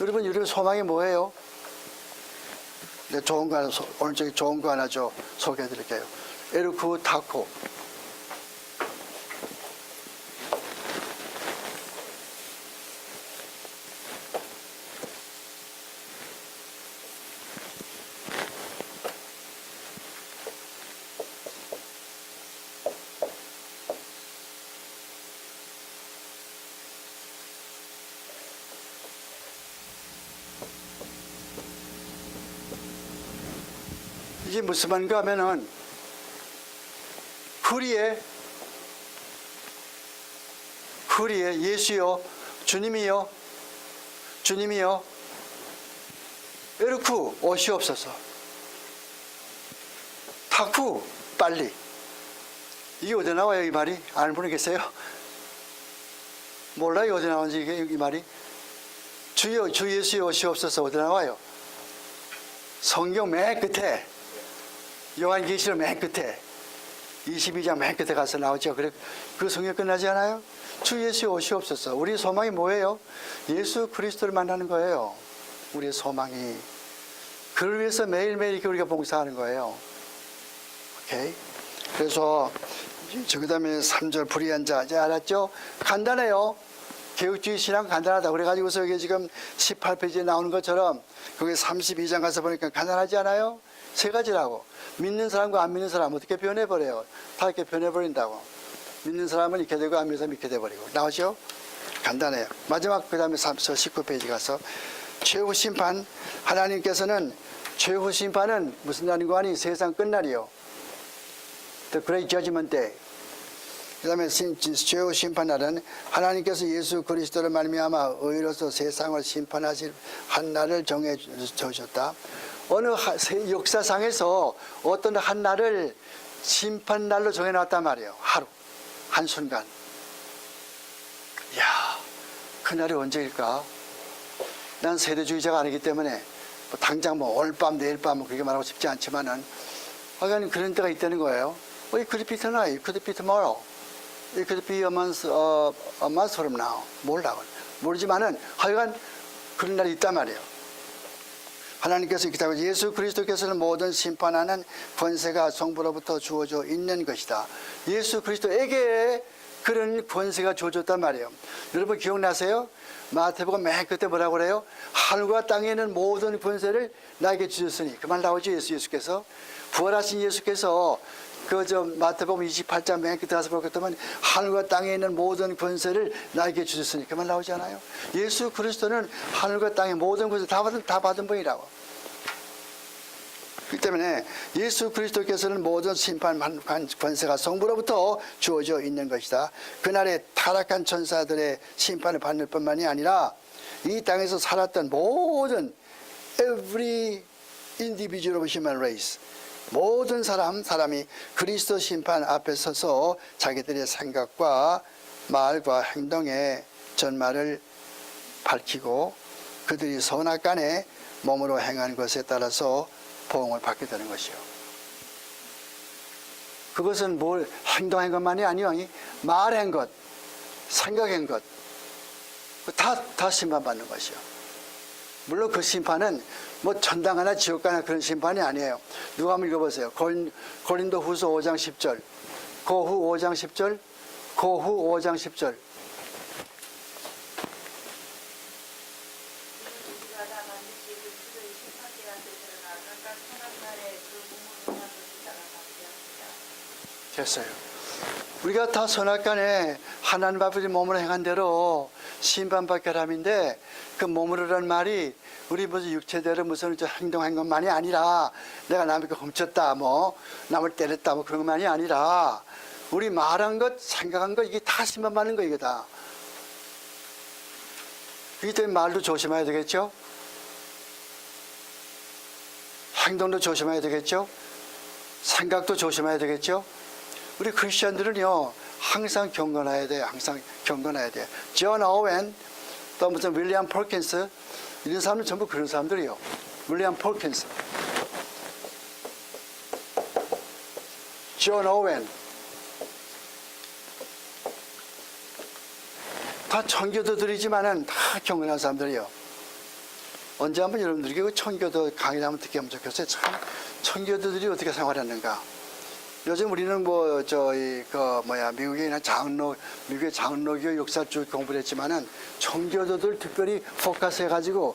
여러분 소망이 뭐예요? 네, 좋은 거 하나, 오늘 저녁에 좋은 거 하나 소개해 드릴게요. 에르쿠 타코. 이게 무슨 말인가 하면은 후리에 예수요 주님이요 에르쿠 오시옵소서 타쿠 빨리. 이게 어디 나와요 이 말이? 아는 분이 계세요? 몰라요 어디 나오는지 이 말이? 주여 주 예수여 오시옵소서 어디 나와요? 성경 맨 끝에 요한계시록 맨 끝에 22장 맨 끝에 가서 나오죠. 그래 그 성경 끝나지 않아요? 주 예수 오시옵소서. 우리 소망이 뭐예요? 예수 그리스도를 만나는 거예요. 우리의 소망이. 그를 위해서 매일매일 이렇게 우리가 봉사하는 거예요. 오케이. 그래서 그 다음에 3절 불의한 자 이제 알았죠? 간단해요. 개혁주의 신앙 간단하다. 그래가지고서 여기 지금 18페이지에 나오는 것처럼 거기 32장 가서 보니까 간단하지 않아요? 세 가지라고. 믿는 사람과 안 믿는 사람 어떻게 변해버려요? 다 이렇게 변해버린다고. 믿는 사람은 이렇게 되고 안 믿는 사람은 이렇게 돼버리고. 나오죠? 간단해요. 마지막 그 다음에 19페이지 가서 최후 심판. 하나님께서는 최후 심판은 무슨 날인 거 아니? 세상 끝날이요. The Great Judgment Day. 그 다음에 최후 심판날은 하나님께서 예수 그리스도를 말미암아 의로서 세상을 심판하실 한 날을 정해 주셨다. 어느 역사상에서 어떤 한 날을 심판날로 정해놨단 말이에요. 하루, 한순간. 이야, 그날이 언제일까? 난 세대주의자가 아니기 때문에 뭐 당장 오늘 밤 내일 밤 그렇게 말하고 싶지 않지만은 하여간 그런 때가 있다는 거예요. It could be tonight, it could be tomorrow, it could be a month from now. 모르지만은 하여간 그런 날이 있단 말이에요. 하나님께서 이렇게 하고 예수 그리스도께서는 모든 심판하는 권세가 성부로부터 주어져 있는 것이다. 예수 그리스도에게 그런 권세가 주어졌단 말이에요. 여러분 기억나세요? 마태복음 맨 끝에 뭐라고 그래요? 하늘과 땅에 있는 모든 권세를 나에게 주셨으니. 그 말 나오죠. 예수께서 부활하신 예수께서 마태복음 28장 맨 끝에 가서 보겠다면 하늘과 땅에 있는 모든 권세를 나에게 주셨으니. 그 말 나오지 않아요? 예수 그리스도는 하늘과 땅의 모든 권세 다 받은 분이라고. 그렇기 때문에 예수 그리스도께서는 모든 심판 권세가 성부로부터 주어져 있는 것이다. 그날에 타락한 천사들의 심판을 받을 뿐만이 아니라 이 땅에서 살았던 모든 every individual of human race, 모든 사람이 그리스도 심판 앞에 서서 자기들의 생각과 말과 행동의 전말을 밝히고 그들이 선악간에 몸으로 행한 것에 따라서 보응을 받게 되는 것이요. 그것은 뭘 행동한 것만이 아니요. 말한 것, 생각한 것, 다 심판받는 것이요. 물론 그 심판은 뭐 천당하나 지옥가나 그런 심판이 아니에요. 누가 한번 읽어보세요. 고린도 후서 5장 10절. 고후 5장 10절. 고후 5장 10절. 됐어요. 우리가 다 선악간에 하나님 앞에 몸으로 행한 대로 심판받게 함인데 그 몸으로라는 말이 우리 무슨 육체대로 무슨 행동한 것만이 아니라 내가 남의 거 훔쳤다 뭐 남을 때렸다 뭐 그런 것만이 아니라 우리 말한 것 생각한 것 이게 다 심판받는 거 이게 다. 그렇기 때문에 말도 조심해야 되겠죠. 행동도 조심해야 되겠죠. 생각도 조심해야 되겠죠. 우리 크리스천들은요 항상 경건해야 돼요. 항상 경건해야 돼요. 존 오웬 또 무슨 윌리엄 폴킨스 이런 사람들 전부 그런 사람들이요. 윌리엄 폴킨스, 존 오웬 다 청교도들이지만은 다 경건한 사람들이요. 언제 한번 여러분들에게 그 청교도 강의를 한번 듣게 하면 좋겠어요. 참 청교도들이 어떻게 생활했는가. 요즘 우리는 뭐 미국에 있는 미국의 장로교 역사 쭉 공부를 했지만은 청교도들 특별히 포커스해가지고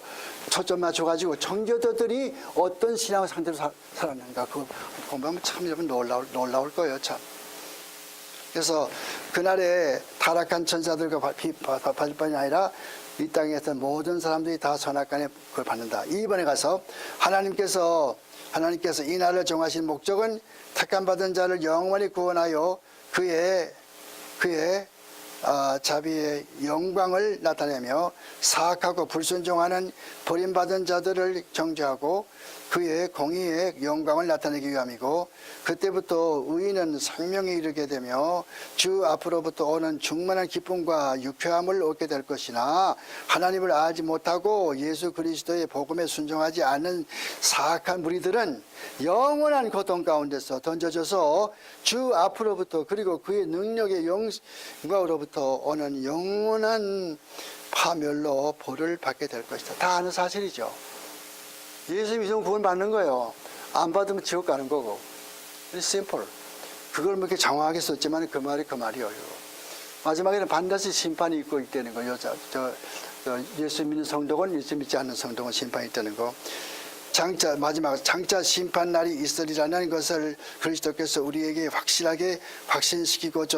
초점 맞춰가지고 청교도들이 어떤 신앙 상태로 살았는가 그거 공부하면 참 여러분 놀라울 거예요 참. 그래서 그날에 타락한 천사들과 받을 뿐이 아니라 이 땅에 있던 모든 사람들이 다 선악간에 그걸 받는다. 이번에 가서 하나님께서 이 날을 정하신 목적은 택함받은 자를 영원히 구원하여 그의 자비의 영광을 나타내며 사악하고 불순종하는 버림받은 자들을 정죄하고 그의 공의의 영광을 나타내기 위함이고 그때부터 의인은 생명에 이르게 되며 주 앞으로부터 오는 충만한 기쁨과 유쾌함을 얻게 될 것이나 하나님을 알지 못하고 예수 그리스도의 복음에 순종하지 않는 사악한 무리들은 영원한 고통 가운데서 던져져서 주 앞으로부터 그리고 그의 능력의 영광으로부터 오는 영원한 파멸로 벌을 받게 될 것이다. 다 아는 사실이죠. 예수 믿으면 구원 받는 거예요. 안 받으면 지옥 가는 거고. 심플. 그걸 뭐 이렇게 장황하게 썼지만 그 말이 그 말이에요. 마지막에는 반드시 심판이 있고 있다는 거예요. 예수 믿는 성도건 예수 믿지 않는 성도건 심판이 있다는 거. 마지막 장차 심판 날이 있으리라는 것을 그리스도께서 우리에게 확실하게 확신시키고자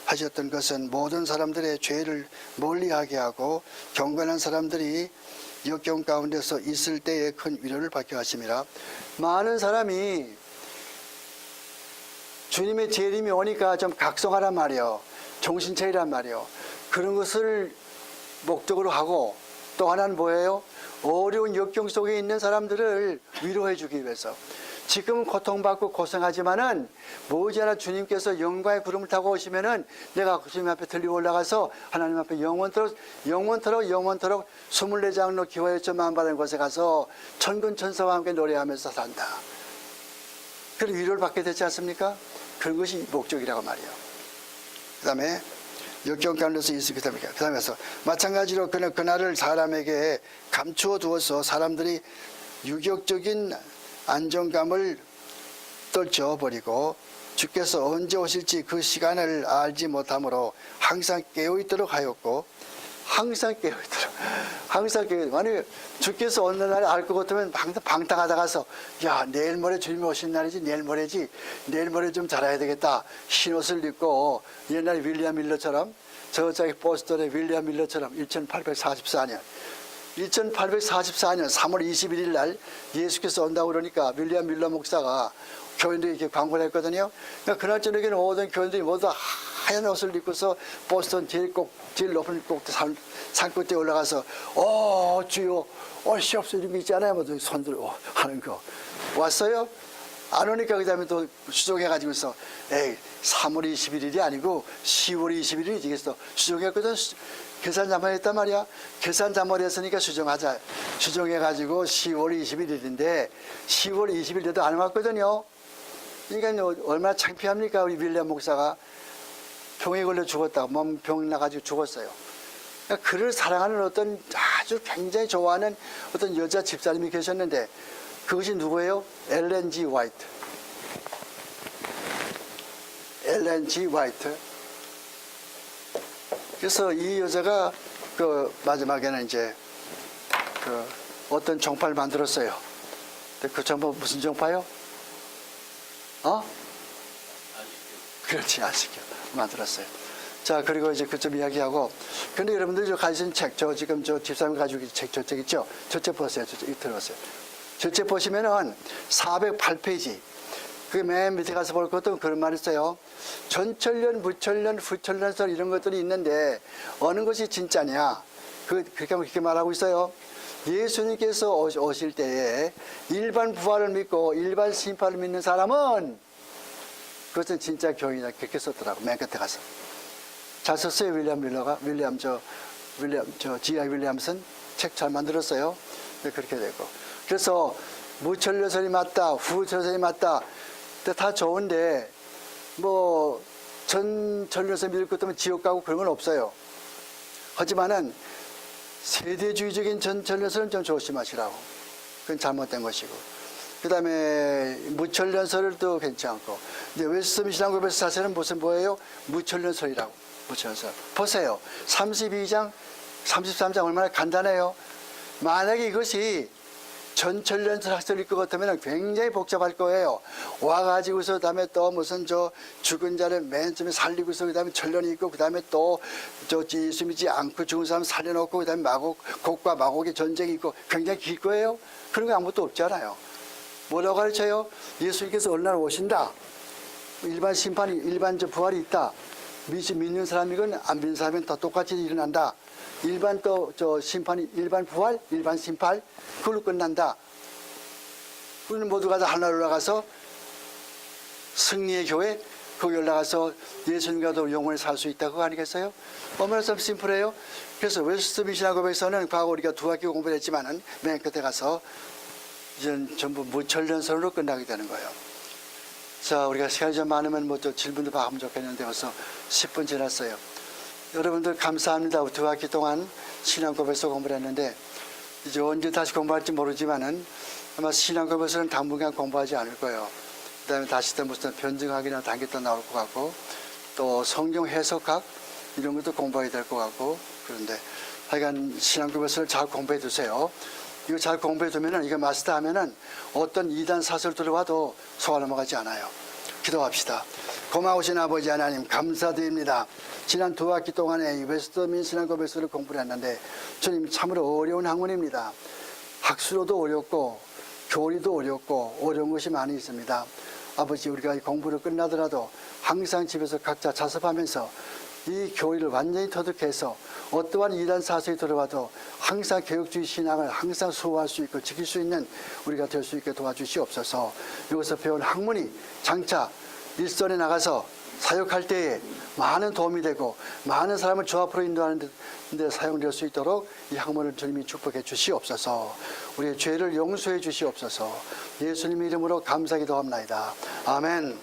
하셨던 것은 모든 사람들의 죄를 멀리하게 하고 경건한 사람들이 역경 가운데서 있을 때에 큰 위로를 받게 하심이라. 많은 사람이 주님의 재림이 오니까 좀 각성하란 말이요. 정신차리란 말이요. 그런 것을 목적으로 하고 또 하나는 뭐예요? 어려운 역경 속에 있는 사람들을 위로해 주기 위해서. 지금은 고통받고 고생하지만은 머지않아 주님께서 영광의 구름을 타고 오시면은 내가 주님 앞에 들려 올라가서 하나님 앞에 영원토록 24장로 기와의 만받은 곳에 가서 천군 천사와 함께 노래하면서 산다. 그런 위로를 받게 되지 않습니까? 그런 것이 목적이라고 말이에요. 그 다음에 역경 가운데서 있었기 때문에 그 다음에서 마찬가지로 그는 그날을 사람에게 감추어 두어서 사람들이 유격적인 안정감을 떨쳐버리고 주께서 언제 오실지 그 시간을 알지 못하므로 항상 깨어있도록 하였고 항상 깨어있도록 만약에 주께서 어느 날에 알 것 같으면 방탕하다가서 야 내일 모레 주님이 오신 날이지 내일 모레 좀 잘해야 되겠다 흰옷을 입고 옛날 윌리엄 밀러처럼 저쪽에 보스턴의 윌리엄 밀러처럼 1844년 3월 21일 날 예수께서 온다고 그러니까 윌리엄 밀러 목사가 교인들이 이렇게 광고를 했거든요. 그러니까 그날 저녁에는 모든 교인들이 모두 하얀 옷을 입고서 보스턴 제일 높은 꼭대 산 끝에 올라가서 주여 시옵소리 이런 거 있잖아요. 모두 손들고 하는 거 왔어요? 안 오니까 그 다음에 또 수정해가지고서 3월 21일이 아니고 10월 21일이지. 그래서 수정했거든. 계산 자말했단 말이야. 계산 자말했으니까 수정하자. 수정해가지고 10월 21일인데 10월 20일 돼도 안 왔거든요. 그러니까 얼마나 창피합니까? 우리 윌리엄 목사가 병에 걸려 죽었다고 몸병 나가지고 죽었어요. 그러니까 그를 사랑하는 어떤 아주 굉장히 좋아하는 어떤 여자 집사님이 계셨는데 그것이 누구예요? 엘렌 G. 화이트. 엘렌 G. 화이트. 그래서 이 여자가 그 마지막에는 이제 그 어떤 종파를 만들었어요. 근데 그 종파 무슨 종파요? 그렇지, 아시죠. 만들었어요. 자, 그리고 이제 그좀 이야기하고. 근데 여러분들이 저 가진 책, 저 지금 저 집사님 가지고 계신 책, 저 책 있죠? 저 책 보세요. 저 책 들어보세요. 저 책 보시면은 408페이지. 그 맨 밑에 가서 볼 것도 그런 말이 있어요. 전천년, 부천년, 후천년설 이런 것들이 있는데 어느 것이 진짜냐? 그렇게 말하고 있어요. 예수님께서 오실 때에 일반 부활을 믿고 일반 심판을 믿는 사람은 그것은 진짜 교인이다. 그렇게 썼더라고. 맨 끝에 가서. 잘 썼어요. G.I. 윌리엄슨 책 잘 만들었어요. 네, 그렇게 되고. 그래서 무천년설이 맞다, 후천년설이 맞다. 다 좋은데 뭐 전천년설 믿을 것 때문에 지옥 가고 그런 건 없어요. 하지만은 세대주의적인 전천년설은 좀 조심하시라고. 그건 잘못된 것이고. 그 다음에 무천년설도 괜찮고. 근데 웨스트민스터 신앙고백에서 자세는 뭐예요? 무천년설이라고. 무천년설. 보세요. 32장, 33장 얼마나 간단해요. 만약에 이것이 전천년설 학설일 것 같으면 굉장히 복잡할 거예요. 와가지고서 그다음에 또 무슨 저 죽은 자를 맨 처음에 살리고서 그다음에 천년이 있고 그다음에 또 저 예수 믿지 않고 죽은 사람 살려놓고 그다음에 곡과 마곡의 전쟁이 있고 굉장히 길 거예요. 그런 거 아무것도 없잖아요. 뭐라고 가르쳐요? 예수님께서 어느 날 오신다. 일반 심판이 일반 저 부활이 있다. 믿는 사람이건 안 믿는 사람은 다 똑같이 일어난다. 일반 또 저 심판이 일반 부활, 일반 심판 그걸로 끝난다. 우리는 모두가 다 하늘 올라가서 승리의 교회 거기 올라가서 예수님과도 영원히 살 수 있다 그거 아니겠어요? 얼마나 좀 심플해요. 그래서 웨스트민스터 신앙고백에서는 과거 우리가 두 학기 공부를 했지만은 맨 끝에 가서 이제는 전부 무천년설로 끝나게 되는 거예요. 자, 우리가 시간이 좀 많으면 뭐 또 질문도 하면 좋겠는데 벌써 10분 지났어요. 여러분들 감사합니다. 두 학기 동안 신앙고백에서 공부를 했는데 이제 언제 다시 공부할지 모르지만은 아마 신앙고백에서는 당분간 공부하지 않을 거예요. 그 다음에 다시 또 무슨 변증학이나 단계 또 나올 것 같고 또 성경 해석학 이런 것도 공부해야 될 것 같고 그런데 하여간 신앙고백에서를 잘 공부해 두세요. 이거 잘 공부해 두면은 이거 마스터하면은 어떤 이단 사설 들어와도 속아 넘어가지 않아요. 기도합시다. 고마우신 아버지 하나님 감사드립니다. 지난 두 학기 동안에 웨스트민스터 신앙고백서를 공부를 했는데 주님 참으로 어려운 학문입니다. 학수로도 어렵고 교리도 어렵고 어려운 것이 많이 있습니다. 아버지 우리가 이 공부를 끝나더라도 항상 집에서 각자 자습하면서 이 교리를 완전히 터득해서 어떠한 이단 사설이 들어와도 항상 개혁주의 신앙을 항상 수호할 수 있고 지킬 수 있는 우리가 될 수 있게 도와주시옵소서. 여기서 배운 학문이 장차 일선에 나가서 사역할 때에 많은 도움이 되고 많은 사람을 주 앞으로 인도하는 데 사용될 수 있도록 이 학문을 주님이 축복해 주시옵소서. 우리의 죄를 용서해 주시옵소서. 예수님 이름으로 감사기도합나이다. 아멘.